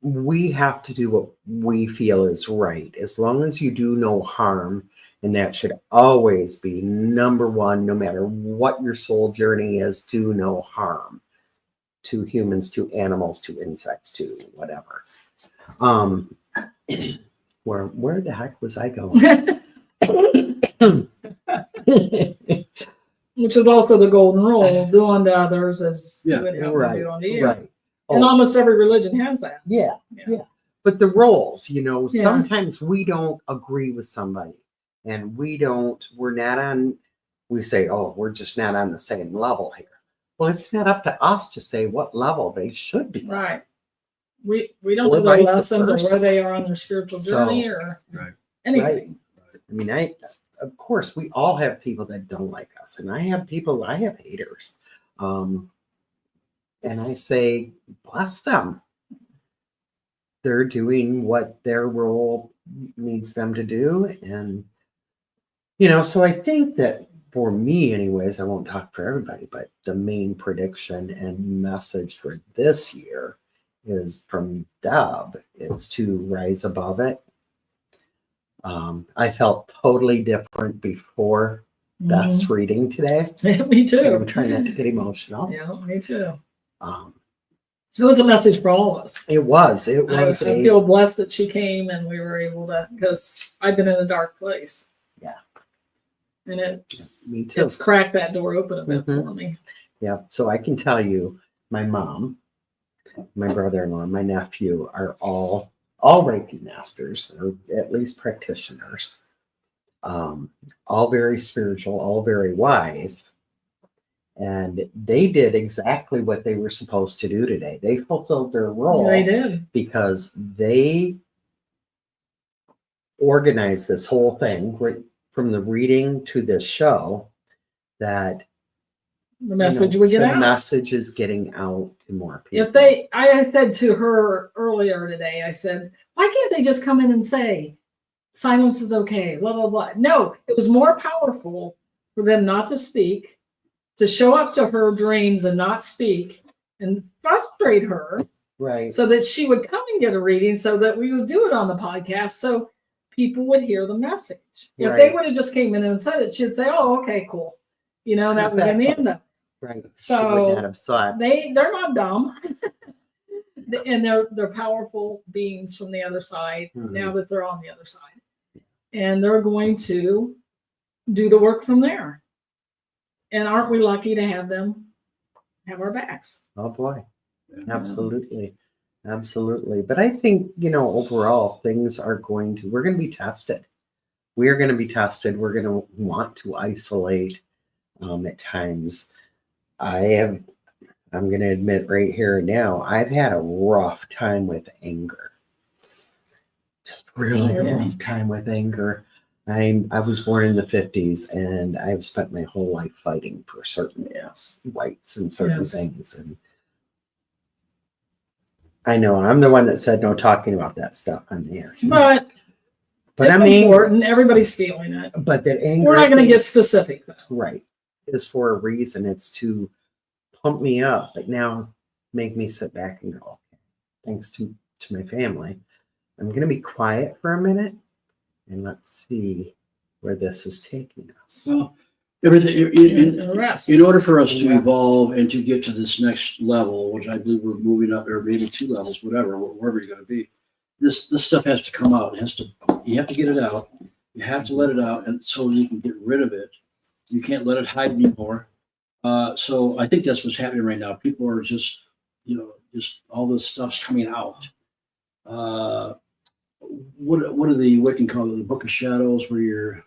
we have to do what we feel is right, as long as you do no harm. And that should always be number one, no matter what your soul journey is. Do no harm to humans, to animals, to insects, to whatever. Where the heck was I going? Which is also the golden rule: do unto others as Yeah, you would have them Right, do unto you. right. And Oh, almost every religion has that. yeah, Yeah. yeah. But the roles, you know, Yeah. sometimes we don't agree with somebody, and we're not on, we say, oh, we're just not on the same level here. Well, it's not up to us to say what level they should be. Right. We don't Or know their vice lessons or versa. where they are on their spiritual journey or Right. anything. I mean, of course, we all have people that don't like us, and I have haters. And I say, bless them. They're doing what their role needs them to do. And, you know, so I think that for me, anyways, I won't talk for everybody, but the main prediction and message for this year is from Deb is to rise above it. I felt totally different before Beth's reading today. Me I'm too. trying not to get emotional. Yeah, me too. Um, It was a message for all of us. it was I feel blessed that she came and we were able to, because I've been in a dark place. Yeah. And me too. it's cracked that door open a bit Mhm. for me. Yeah. So I can tell you, my mom, my brother-in-law, my nephew are all Reiki masters, or at least practitioners. All very spiritual, all very wise. And they did exactly what they were supposed to do today. They fulfilled their role. They did. Because they organized this whole thing right from the reading to the show, that The message we get the out. message is getting out to more people. I said to her earlier today, I said, why can't they just come in and say, silence is okay, blah, blah, blah. No, it was more powerful for them not to speak, to show up to her dreams and not speak and frustrate her, Right. so that she would come and get a reading, so that we would do it on the podcast so people would hear the message. If they Right. would have just came in and said it, she'd say, oh, okay, cool. That would have been the end of it. Right. So she would not have saw it. they're not dumb. And they're powerful beings from the other side, Mhm. now that they're on the other side. And they're going to do the work from there. And aren't we lucky to have them have our backs? Oh boy. Absolutely. Absolutely. But I think, overall things we're going to be tested. We're going to be tested. We're going to want to isolate at times. I'm going to admit right here and now, I've had a rough time with anger. Just really Yeah. rough time with anger. I was born in the 50s, and I've spent my whole life fighting for certain rights and certain Yes. things. And I know I'm the one that said no talking about that stuff on the air. But it's I'm angry. important. Everybody's feeling it. But that anger, We're not going to get specific, though. right, is for a reason. It's to pump me up, but now make me sit back and go, okay, thanks to my family, I'm going to be quiet for a minute, and let's see where this is taking us. Well, everything And the rest. in order for us to Rest. evolve and to get to this next level, which I believe we're moving up, or maybe 2 levels, whatever, wherever you're going to be, this stuff has to come out. You have to get it out. You have to let it out, and so you can get rid of it. You can't let it hide anymore. So I think that's what's happening right now. People are just all this stuff's coming out. What can call it, the Book of Shadows, where you're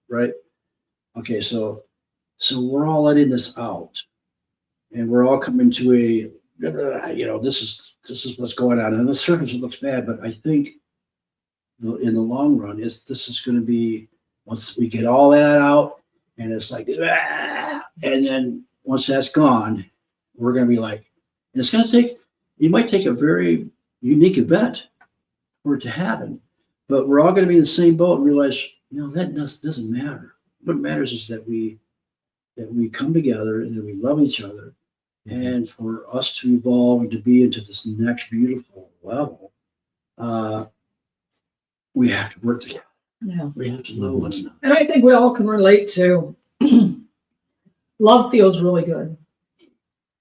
right. Okay, so we're all letting this out, and we're all coming to a this is what's going on. And on the surface it looks bad, but I think in the long run this is going to be, once we get all that out, and it's like, and then once that's gone, we're going to be like, and it's going to take, it might take a very unique event for it to happen, but we're all going to be in the same boat and realize, that doesn't matter. What matters is that we come together and that we love each other, and for us to evolve and to be into this next beautiful level, we have to work together. Yeah. We have to love one another. And I think we all can relate to love feels really good.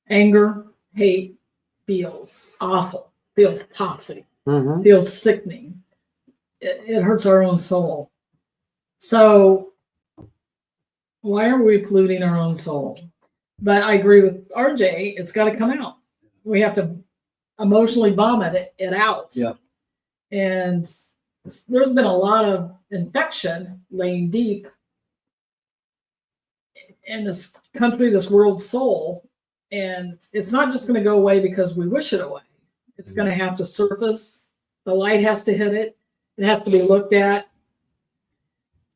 Anger, hate feels awful, feels toxic, Mhm. feels sickening. It hurts our own soul. So why are we polluting our own soul? But I agree with RJ, it's got to come out. We have to emotionally vomit it out. Yeah. And there's been a lot of infection laying deep in this country, this world's soul. And it's not just going to go away because we wish it away. It's going to have to surface. The light has to hit it. It has to be looked at,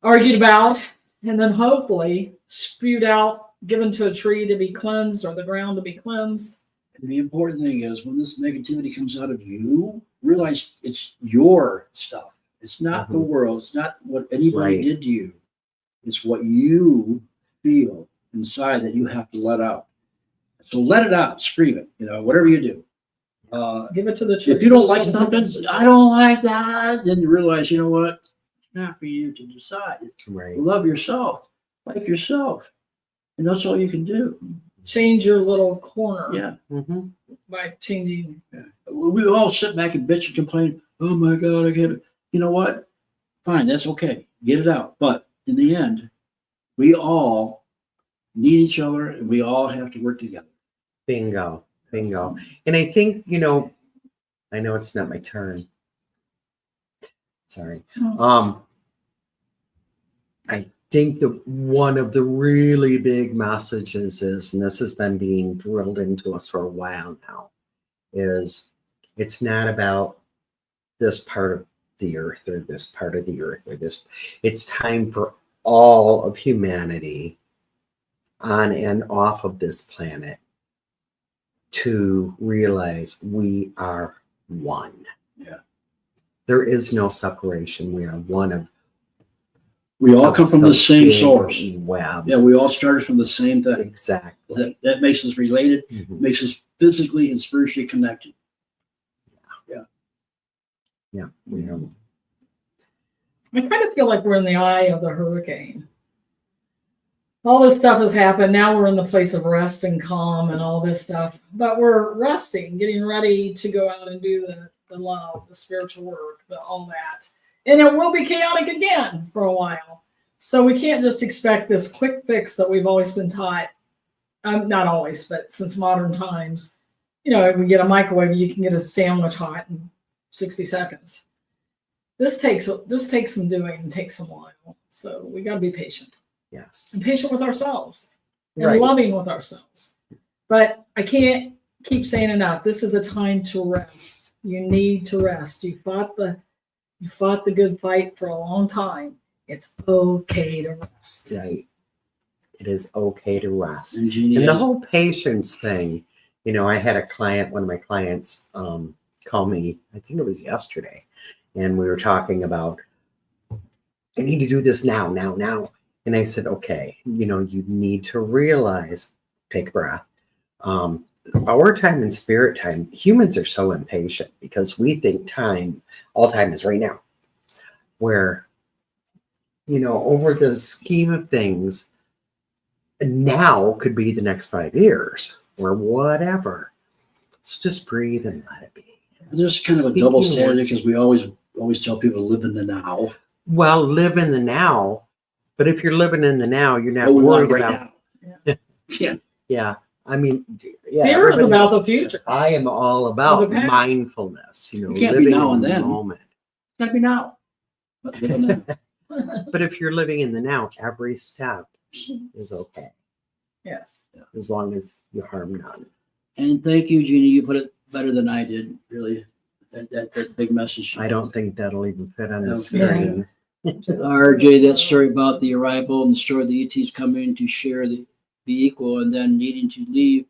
argued about, and then hopefully spewed out, given to a tree to be cleansed or the ground to be cleansed. And the important thing is, when this negativity comes out of you, realize it's your stuff. It's not the world. It's not what anybody Right. did to you. It's what you feel inside that you have to let out. So let it out, scream it, whatever you do. Give it to the tree. If you don't like something, I don't like that, then you realize, you know what? It's not for you to decide. Right. Love yourself. like yourself. And that's all you can do. Change your little corner Yeah. Mhm. by changing. We all sit back and bitch and complain. Oh my God, I can't. You know what? Fine, that's okay. Get it out. But in the end, we all need each other and we all have to work together. Bingo. Bingo. And I think, I know it's not my turn. Sorry. I think that one of the really big messages is, and this has been being drilled into us for a while now, is it's not about this part of the earth or this part of the earth or this. It's time for all of humanity on and off of this planet to realize we are one. Yeah. There is no separation. We are one of. We all come from the same big source. Web. Yeah, we all started from the same thing. Exactly. That makes us related, Mhm. makes us physically and spiritually connected. Yeah. We are. I kind of feel like we're in the eye of the hurricane. All this stuff has happened. Now we're in the place of rest and calm and all this stuff. But we're resting, getting ready to go out and do the love, the spiritual work, all that. And it will be chaotic again for a while. So we can't just expect this quick fix that we've always been taught. Not always, but since modern times. We get a microwave, you can get a sandwich hot in 60 seconds. This takes some doing and takes some while. So we got to be patient. Yes. And patient with ourselves and Right. loving with ourselves. But I can't keep saying enough. This is a time to rest. You need to rest. You fought the good fight for a long time. It's okay to rest. Right. It is okay to rest. And Jeannie And the has- whole patience thing, I had one of my clients call me, I think it was yesterday, and we were talking about, I need to do this now. And I said, okay, you need to realize, take a breath. Our time and spirit time, humans are so impatient because we think all time is right now. Where, over the scheme of things, now could be the next 5 years or whatever. So just breathe and let it be. There's kind of a Speaking double of standard which- because we always tell people to live in the now. Well, live in the now, but if you're living in the now, you're not But we want worried it about. right now. Yeah, I mean, yeah. Fear is everybody- about the future. I am all about Or the past. mindfulness. You can't be living now in and the then. moment. Gotta be now. But live in now. But if you're living in the now, every step is okay, Yes. as long as you harm none. And thank you, Jeannie. You put it better than I did, really. That big message. I don't think that'll even fit on the Okay. screen. RJ, that story about the arrival and the story of the ETs coming to share be equal and then needing to leave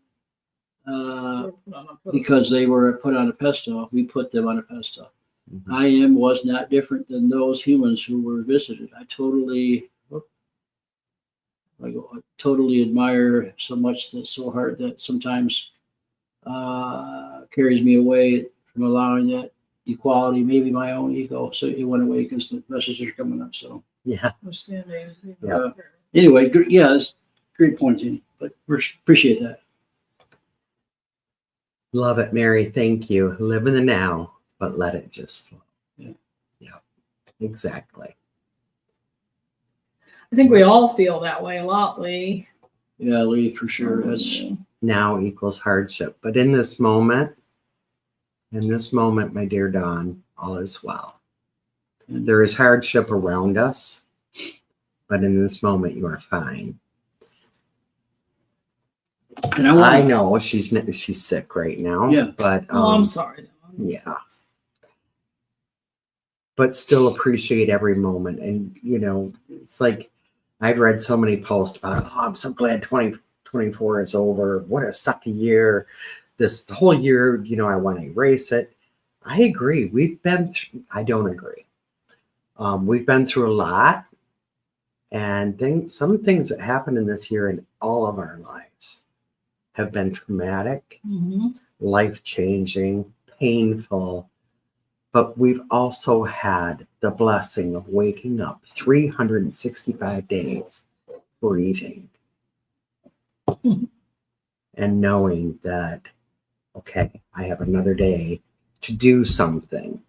because they were put on a pedestal. We put them on a pedestal. Mhm. Was not different than those humans who were visited. I totally admire so much that's so hard that sometimes carries me away from allowing that equality, maybe my own ego. So it went away because the messages are coming up. So Yeah. Understanding. Yeah. anyway, it's great point, Jeannie. But we appreciate that. Love it, Mary. Thank you. Live in the now, but let it just flow. Yeah. Yeah. Exactly. I think we all feel that way a lot, Lee. Yeah, Lee, for sure. That's Now equals hardship. But in this moment, my dear Dawn, all is well. There is hardship around us, but in this moment, you are fine. and I know she's sick right now. Yeah. But I'm sorry. yeah. But still appreciate every moment. And it's like I've read so many posts about, oh, I'm so glad 2024 is over. What a sucky year. This whole year, I want to erase it. I agree. I don't agree. We've been through a lot, and some things that happened in this year in all of our lives have been traumatic, Mm-hmm. life-changing, painful, but we've also had the blessing of waking up 365 days breathing and knowing that, okay, I have another day to do something.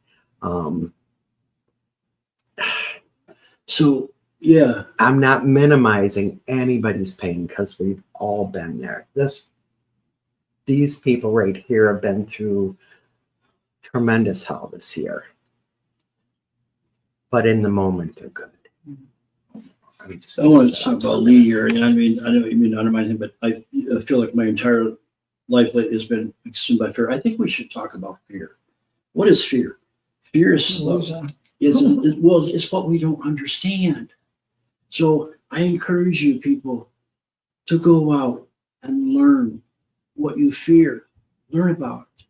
So, yeah. I'm not minimizing anybody's pain because we've all been there. These people right here have been through tremendous hell this year. But in the moment, they're good. I want to talk about Lee here. And I mean, I know you mean undermine him, but I feel like my entire life lately has been consumed by fear. I think we should talk about fear. What is fear? Fear is it's what we don't understand. So I encourage you people to go out and learn what you fear, learn about it,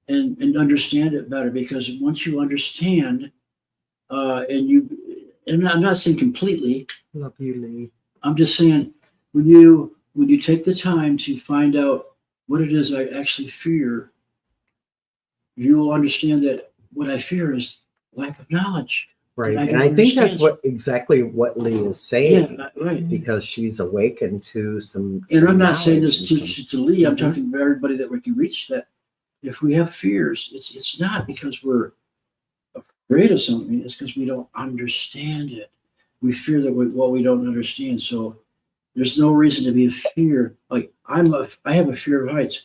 and understand it better. Because once you understand, and I'm not saying completely. Love you, Lee. I'm just saying when you take the time to find out what it is I actually fear, you will understand that what I fear is lack of knowledge. Right. I And I think that's understand. exactly what Lee is saying. Yeah, right. Because she's awakened to some And I'm not saying knowledge this and to Lee. I'm Mhm. talking about everybody that we can reach. That if we have fears, it's not because we're afraid of something. It's because we don't understand it. We fear that what we don't understand. So there's no reason to be a fear. Like I have a fear of heights.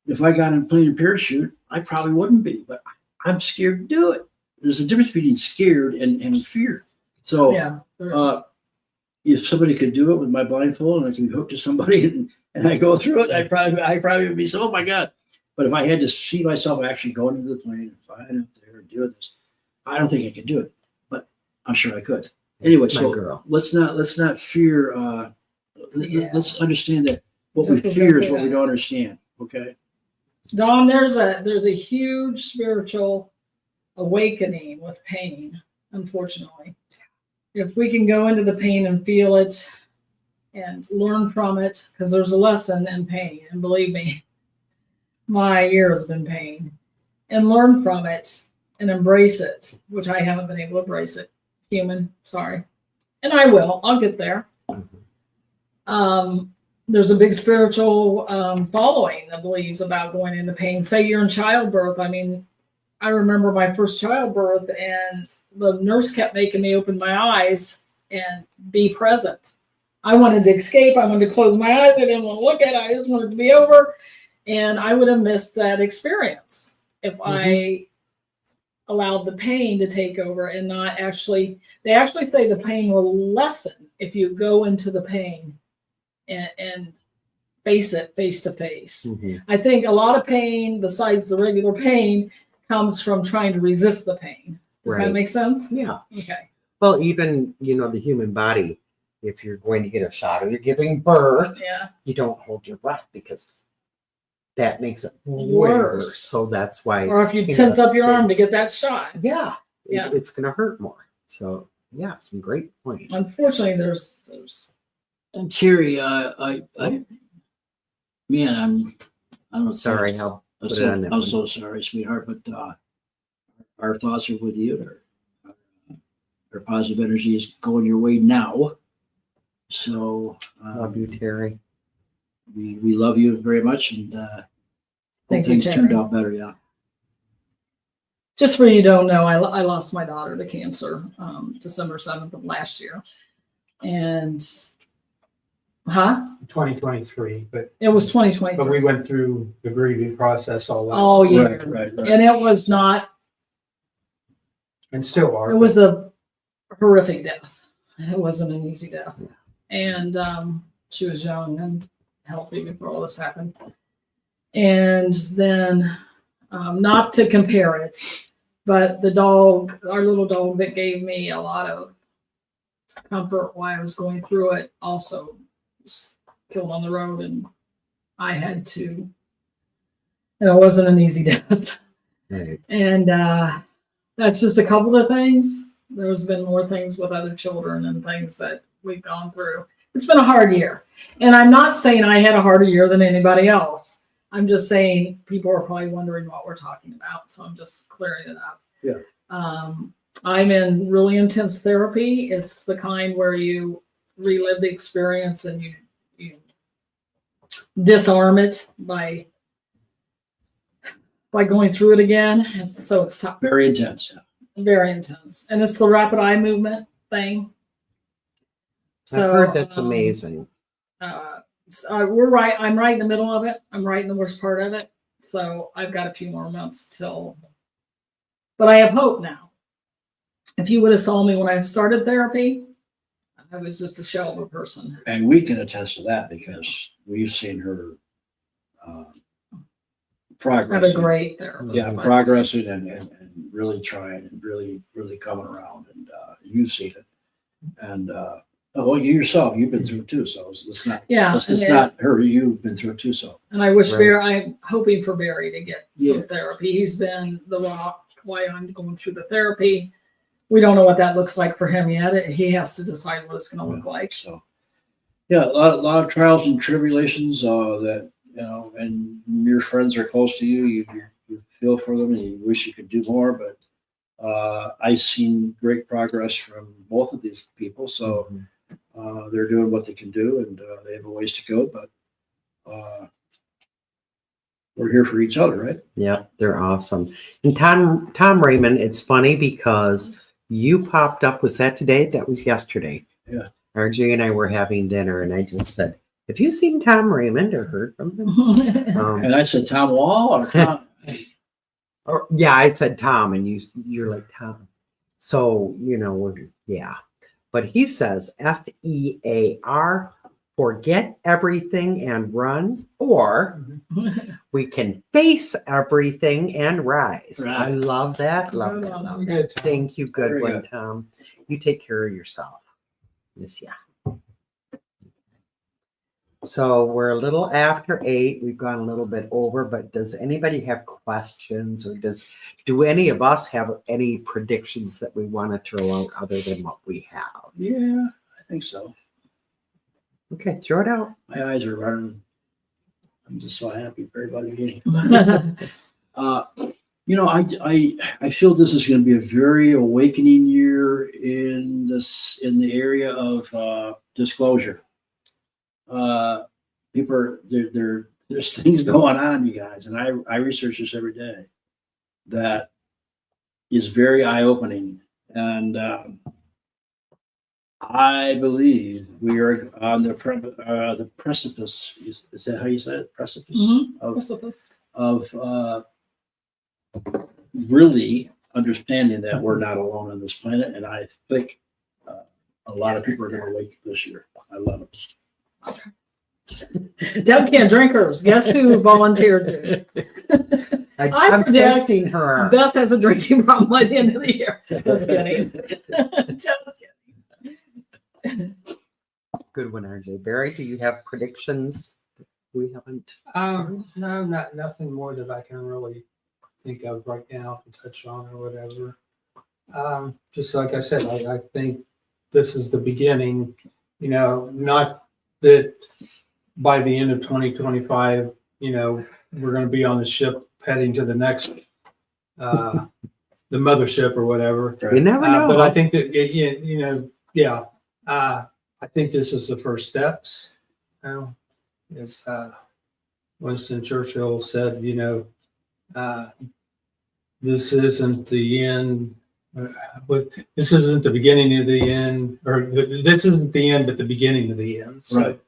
If I got in a plane and parachute, I probably wouldn't be. But I'm scared to do it. There's a difference between scared and fear. So Yeah. if somebody could do it with my blindfold and I can hook to somebody and I go through it, I probably would be so, oh my God. But if I had to see myself actually going into the plane and flying up there and doing this, I don't think I could do it. But I'm sure I could. Anyway, My so girl. let's not fear. Let's understand that what Just we go fear through is what we that. don't understand. Okay. Dawn, there's a huge spiritual awakening with pain, unfortunately. If we can go into the pain and feel it and learn from it, because there's a lesson in pain, and believe me, my year has been pain, and learn from it and embrace it, which I haven't been able to embrace it. Human, sorry. And I will. I'll get there. There's a big spiritual following that believes about going into pain. Say you're in childbirth. I mean, I remember my first childbirth, and the nurse kept making me open my eyes and be present. I wanted to escape. I wanted to close my eyes. I didn't want to look at it. I just wanted it to be over. And I would have missed that experience if I allowed the pain to take over and not actually, they actually say the pain will lessen if you go into the pain and face it face to face. I think a lot of pain, besides the regular pain, comes from trying to resist the pain. Does that Right. make sense? Yeah. Okay. Well, even, the human body, if you're going to get a shot or you're giving birth, Yeah. you don't hold your breath because that makes it way Worse. worse. So that's why, Or if you tense up your arm to get that shot. yeah, Yeah. it's going to hurt more. So, yeah, some great points. Unfortunately, there's And Terry, man, I'm Sorry, I'll I'm put it on that one. so sorry, sweetheart, but our thoughts are with you. Our positive energy is going your way now. So Love you, Terry. we love you very much, and hope Thank you, things Terry. turned out better. Yeah. just for you don't know, I lost my daughter to cancer December 7th of last year. And 2023, but it was 2020. we went through the grieving process all last Oh, yeah. Right. And it was not, and still are. it was a horrific death. It wasn't an easy death. And she was young and healthy before all this happened. And then, not to compare it, but the dog, our little dog that gave me a lot of comfort while I was going through it, also was killed on the road. And I had to, and it wasn't an easy death. Right. And that's just a couple of things. There's been more things with other children and things that we've gone through. It's been a hard year. And I'm not saying I had a harder year than anybody else. I'm just saying people are probably wondering what we're talking about. So I'm just clearing it up. Yeah. I'm in really intense therapy. It's the kind where you relive the experience and you disarm it by going through it again. And so it's tough, Very intense. Yeah. very intense. And it's the rapid eye movement thing. So I've heard that's amazing. We're right. I'm right in the middle of it. I'm right in the worst part of it. So I've got a few more months till, but I have hope now. If you would have saw me when I started therapy, I was just a shell of a person. And we can attest to that because we've seen her progress. Had a great therapist. Yeah, progressing and really trying and really coming around. And you've seen it. And well, you yourself, you've been through it too. So it's not, Yeah, it's not her. You've been through it too. So. And I wish Right. I'm hoping for Barry to get Yeah. some therapy. He's been the rock why I'm going through the therapy. We don't know what that looks like for him yet. He has to decide what it's going to look like. So, yeah, a lot of trials and tribulations that, you know, and your friends are close to you. You feel for them and you wish you could do more, but I've seen great progress from both of these people. So they're doing what they can do and they have a ways to go, but we're here for each other, right? Yeah, they're awesome. And Tom Raymond, it's funny because you popped up. Was that today? That was yesterday. Yeah. RJ and I were having dinner, and I just said, "Have you seen Tom Raymond or heard from him?" And I said, Tom Wall or Tom? Or yeah, I said Tom, and you're like Tom. So you know, yeah. But he says FEAR, forget everything and run, or we can face everything and rise. Right. I love that. Love that. Love that. Good, Tom. Thank you. Good Very one, good. Tom. You take care of yourself. Yes, yeah. So we're a little after 8. We've gone a little bit over, but does anybody have questions or do any of us have any predictions that we want to throw out other than what we have? Yeah, I think so. Okay, throw it out. My eyes are running. I'm just so happy for everybody getting. You know, I feel this is going to be a very awakening year in the area of disclosure. People are there's things going on, you guys, and I research this every day that is very eye-opening, and I believe we are on the precipice. Is that how you say it? Precipice of really understanding that we're not alone on this planet, and I think a lot of people are going to wake this year. I love it. Deb can't drink hers. Guess who volunteered to? I'm predict testing her. Beth has a drinking problem by the end of the year. Just kidding. Just kidding. Good one, RJ. Barry, do you have predictions? We haven't. No, nothing more that I can really think of right now to touch on or whatever. Just like I said, I think this is the beginning. You know, not that by the end of 2025, you know, we're going to be on the ship heading to the next, the mothership or whatever. You never know. But I think that you know, yeah. I think this is the first steps. You know, it's Winston Churchill said, you know, this isn't the end, but this isn't the beginning of the end, or this isn't the end, but the beginning of the end. So,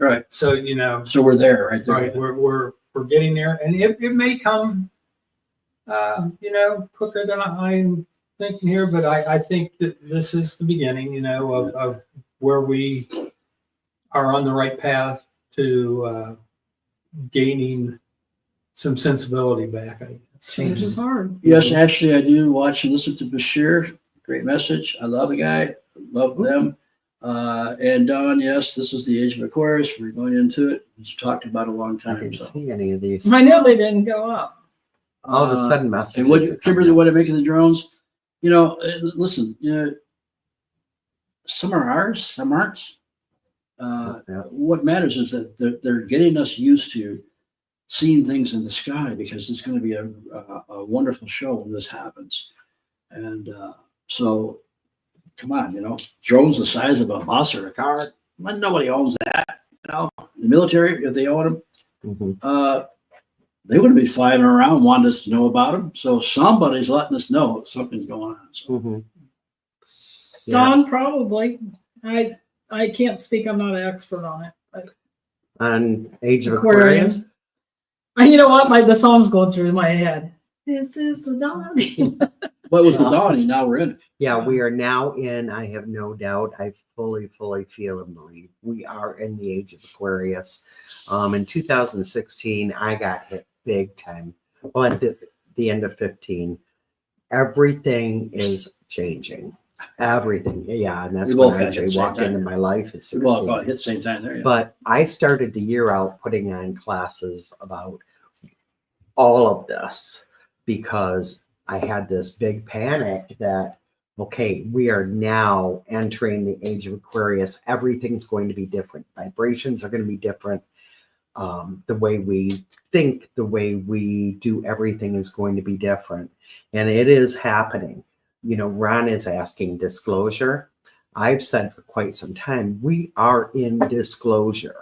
Right. So you know, So we're there, right there. right, we're getting there, and it may come, you know, quicker than I'm thinking here, but I think that this is the beginning, you know, of where we are on the right path to gaining some sensibility back, I guess. Change is hard. Yes, actually, I do watch and listen to Bashir. Great message. I love the guy. Love them. And Don, yes, this is the age of Aquarius. We're going into it. It's talked about a long I time. didn't So. see any of these. I know they didn't go up. All of a sudden, messages. And what are coming Kimberly, up. what I make of the drones? You know, listen. You know, some are ours, some aren't. Yeah. What matters is that they're getting us used to seeing things in the sky because it's going to be a wonderful show when this happens. And so come on, drones the size of a bus or a car. Nobody owns that. The military, if they own them, they wouldn't be flying around wanting us to know about them. So somebody's letting us know something's going on. So. Don, probably. I can't speak. I'm not an expert on it. But On Age of Aquarius. You know what? The song's going through my head. This is the dawning. What was the dawning? Now we're in it. Yeah, we are now in, I have no doubt, I fully feel and believe we are in the Age of Aquarius. In 2016, I got hit big time. Well, at the end of 15, everything is changing. Everything. Yeah, and that's when Arjay walked into my life. We all got hit the same time there. Yeah. But I started the year out putting on classes about all of this because I had this big panic that, okay, we are now entering the Age of Aquarius. Everything's going to be different. Vibrations are going to be different. The way we think, the way we do everything is going to be different. And it is happening. Ron is asking disclosure. I've said for quite some time, we are in disclosure.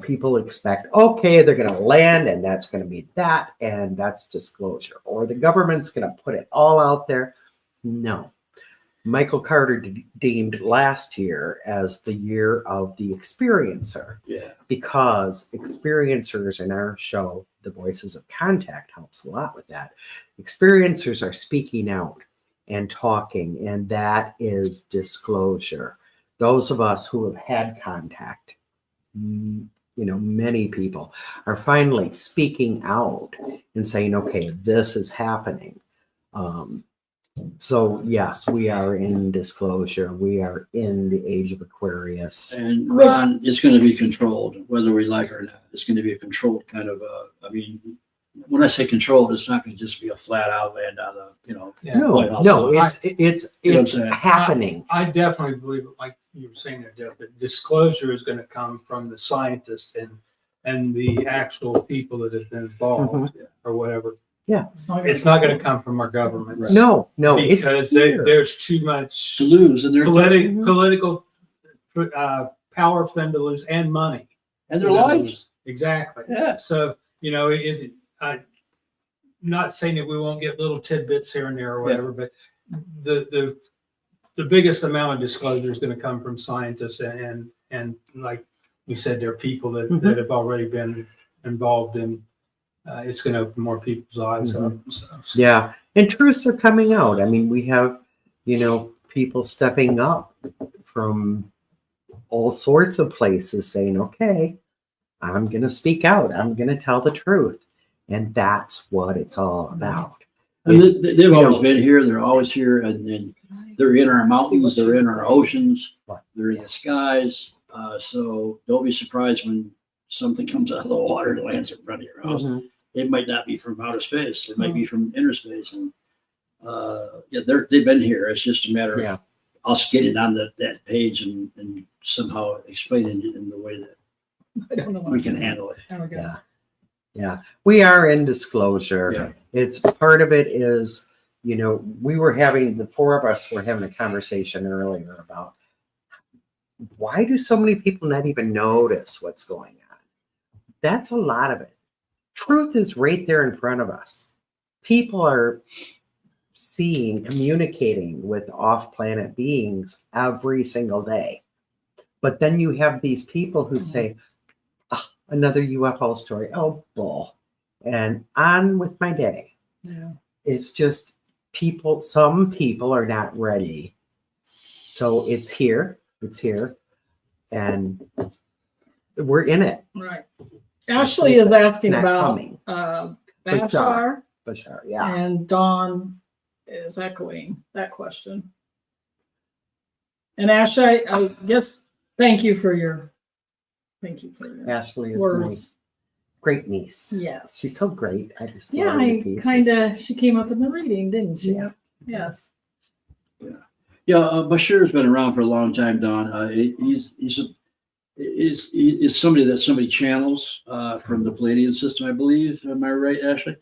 People expect, okay, they're going to land and that's going to be that, and that's disclosure. Or the government's going to put it all out there. No. Michael Carter deemed last year as the year of the experiencer. Yeah. Because experiencers in our show, The Voices of Contact, helps a lot with that. Experiencers are speaking out and talking, and that is disclosure. Those of us who have had contact, many people are finally speaking out and saying, okay, this is happening. So yes, we are in disclosure. We are in the Age of Aquarius. And Ron is going to be controlled, whether we like it or not. It's going to be a controlled kind of, when I say controlled, it's not going to just be a flat out land on the, No, it's happening. I definitely believe, like you were saying there, Deb, that disclosure is going to come from the scientists and the actual people that have been involved or whatever. Yeah, it's not going to come from our government. Right. No, because there's too much to lose, and political power for them to lose, and money and their lives. Exactly. Yeah. So I'm not saying that we won't get little tidbits here and there or whatever, but the biggest amount of disclosure is going to come from scientists and like we said, there are people that have already been involved in. It's going to open more people's eyes up. So. Yeah, and truths are coming out. I mean, we have, people stepping up from all sorts of places saying, okay, I'm going to speak out. I'm going to tell the truth. And that's what it's all about. And they've always been here. They're always here. And they're in our mountains. They're in our oceans. They're in the skies. So don't be surprised when something comes out of the water and lands in front of your house. It might not be from outer space. It might be from inner space. And they've been here. It's just a matter of us getting on that page and somehow explaining it in the way that I don't know we can handle it. Yeah. We are in disclosure. Yeah. It's part of it is, the four of us were having a conversation earlier about why do so many people not even notice what's going on? That's a lot of it. Truth is right there in front of us. People are communicating with off-planet beings every single day. But then you have these people who say, another UFO story. Oh, bull. And on with my day. Yeah. It's just some people are not ready. So it's here. And we're in it. Right. Ashley is asking about Bashar, and Dawn is echoing that question. And Ashley, I guess thank you for your Ashley is words. My great niece. Yes. She's so great. I just she came up in the reading, didn't she? Yeah. Yes. Bashir's been around for a long time, Don. He's somebody that somebody channels from the Palladian system, I believe. Am I right, Ashley?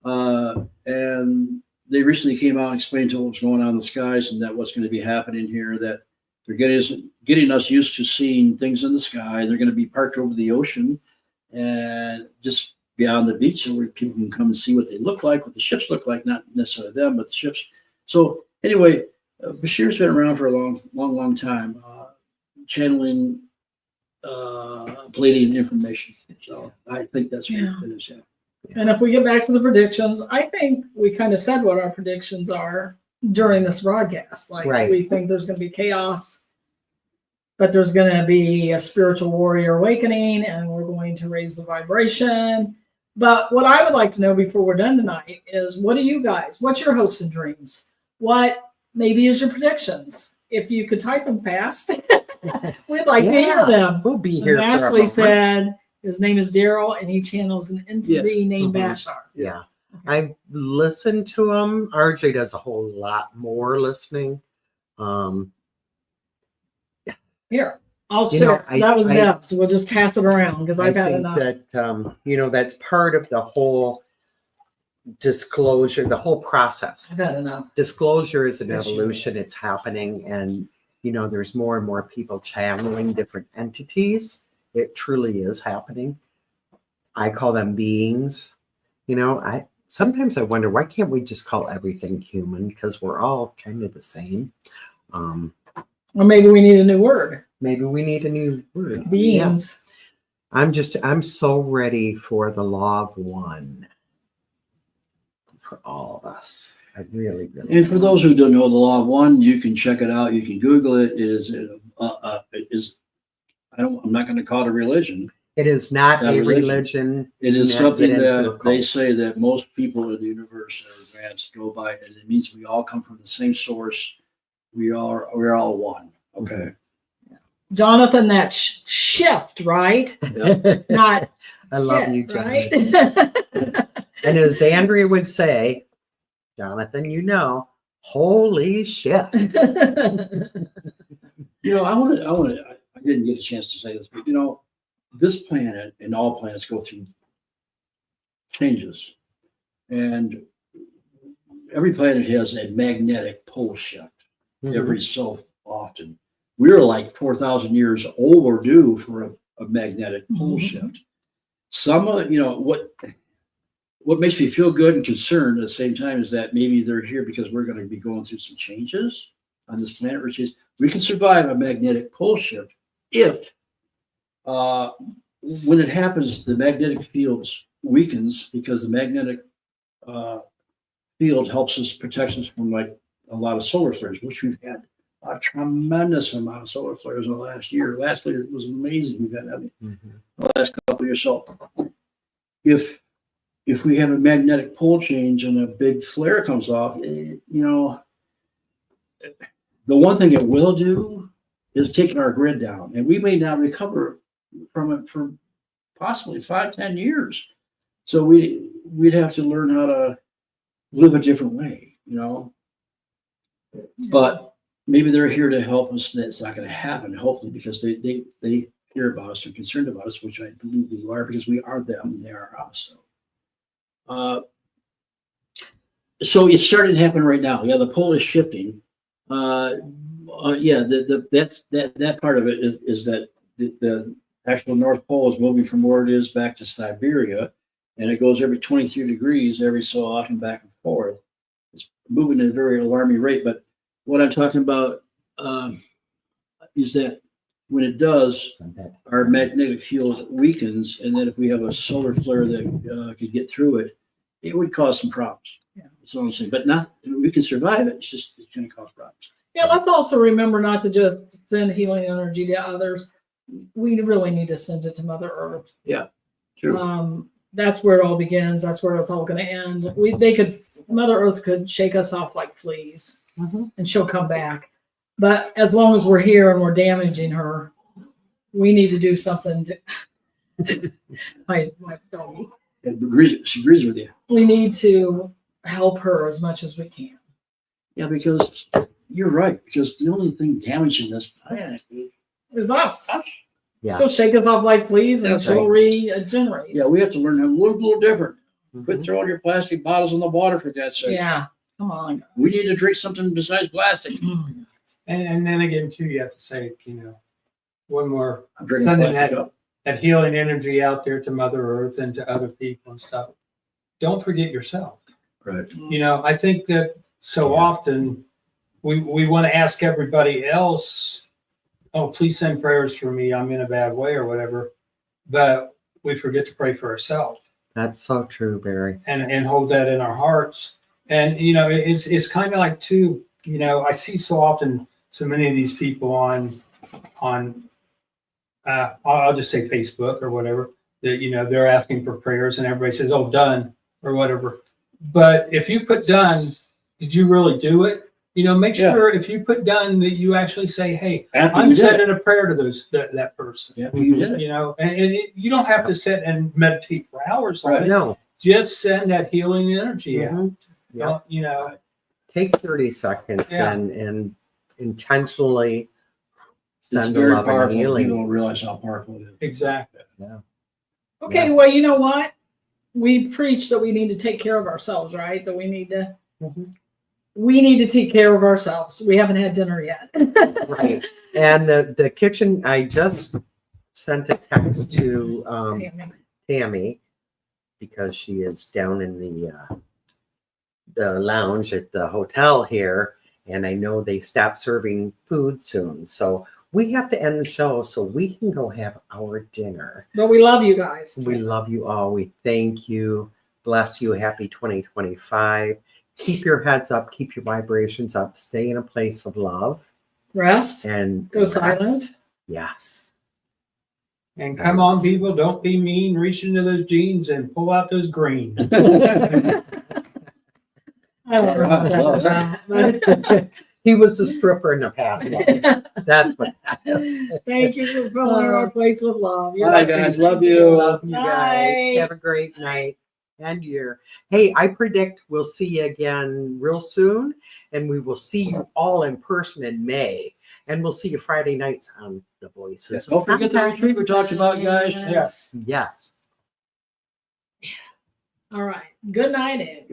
And they recently came out and explained to what was going on in the skies and that what's going to be happening here, that they're getting us used to seeing things in the sky. They're going to be parked over the ocean and just beyond the beach so where people can come and see what they look like, what the ships look like, not necessarily them, but the ships. So anyway, Bashir's been around for a long time, channeling Palladian information. So I think that's what it is. Yeah. And if we get back to the predictions, I think we kind of said what our predictions are during this broadcast. Like we think there's going to be chaos, but there's going to be a spiritual warrior awakening, and we're going to raise the vibration. But what I would like to know before we're done tonight is, what do you guys, what's your hopes and dreams? What maybe is your predictions? If you could type them fast, we'd like to hear them. We'll be here. And Ashley said his name is Daryl, and he channels an entity named Bashar. Yeah. I listen to him. RJ does a whole lot more listening. Here, I'll share. That was Deb, so we'll just pass it around because I've had enough. That, that's part of the whole disclosure, the whole process. I've had enough. Disclosure is an evolution. It's happening. And, there's more and more people channeling different entities. It truly is happening. I call them beings. Sometimes I wonder, why can't we just call everything human? Because we're all kind of the same. Or maybe we need a new word. Maybe we need a new word. Beings. Yeah. I'm so ready for the law of one for all of us. I really, really. And for those who don't know the law of one, you can check it out. You can Google it. I'm not going to call it a religion. It is not a religion. It is something that they say that most people in the universe are advanced go by, and it means we all come from the same source. We're all one. Okay. Jonathan, that shift, right? Yep. Not. I love you, Jonathan. Right? And as Andrea would say, Jonathan, holy shit. I didn't get a chance to say this, but this planet and all planets go through changes, and every planet has a magnetic pole shift every so often. We're like 4,000 years overdue for a magnetic pole shift. Some of what makes me feel good and concerned at the same time is that maybe they're here because we're going to be going through some changes on this planet, which is we can survive a magnetic pole shift if when it happens, the magnetic fields weakens because the magnetic field helps us, protect us from like a lot of solar flares, which we've had a tremendous amount of solar flares in the last year. Last year was amazing. We've had the last couple of years. So if we have a magnetic pole change and a big flare comes off, the one thing it will do is taking our grid down, and we may not recover from it for possibly 5-10 years. So we'd have to learn how to live a different way, But maybe they're here to help us. That's not going to happen, hopefully, because they care about us, they're concerned about us, which I believe they are, because we are them, they are us. So it's starting to happen right now. Yeah, the pole is shifting. That part of it is that the actual North Pole is moving from where it is back to Siberia, and it goes every 23 degrees every so often back and forth. It's moving at a very alarming rate. But what I'm talking about is that when it does, our magnetic field weakens, and then if we have a solar flare that could get through it, it would cause some problems. Yeah, that's all I'm saying. But we can survive it. It's going to cause problems. Yeah, let's also remember not to just send healing energy to others. We really need to send it to Mother Earth. Yeah, true. That's where it all begins. That's where it's all going to end. Mother Earth could shake us off like fleas, and she'll come back. But as long as we're here and we're damaging her, we need to do something. My doggy. She agrees with you. We need to help her as much as we can. Yeah, because you're right. Because the only thing damaging this planet is us. Yeah. She'll shake us off like fleas and she'll regenerate. Yeah, we have to learn how to live a little different. Quit throwing your plastic bottles in the water, for God's sake. Yeah. Come on, guys. We need to drink something besides plastic. And then again, too, you have to say, one more, I'm drinking sending plastic up. that healing energy out there to Mother Earth and to other people and stuff. Don't forget yourself. Right. I think that so often we want to ask everybody else, oh, please send prayers for me. I'm in a bad way or whatever. But we forget to pray for ourselves. That's so true, Barry. And hold that in our hearts. And, it's kind of like, too, I see so often so many of these people on I'll just say Facebook or whatever, that, they're asking for prayers and everybody says, oh, done or whatever. But if you put done, did you really do it? Make sure if you put done that you actually say, hey, After I'm you did sending a prayer to that person. Yeah, you did it. And you don't have to sit and meditate for hours on it. No. Just send that healing energy out. Yeah. Take 30 seconds and intentionally It's send a very loving powerful. healing. People don't realize how powerful it is. Exactly. Yeah. Okay, well, you know what? We preach that we need to take care of ourselves, right? That we need to take care of ourselves. We haven't had dinner yet. Right. And the kitchen, I just sent a text to Tammy because she is down in the lounge at the hotel here, and I know they stop serving food soon. So we have to end the show so we can go have our dinner. But we love you guys. We love you all. We thank you. Bless you. Happy 2025. Keep your heads up. Keep your vibrations up. Stay in a place of love. Rest. And Go silent. Yes. And come on, people, don't be mean. Reach into those jeans and pull out those greens. I love that. He was a stripper in the past life. That's what that is. Thank you for filling our place with love. You're Bye, guys. Love you. Love you guys. Bye. Have a great night and year. Hey, I predict we'll see you again real soon, and we will see you all in person in May. And we'll see you Friday nights on The Voices. Don't forget the retreat we talked about, guys. Yes. Yes. All right. Good night, Ed.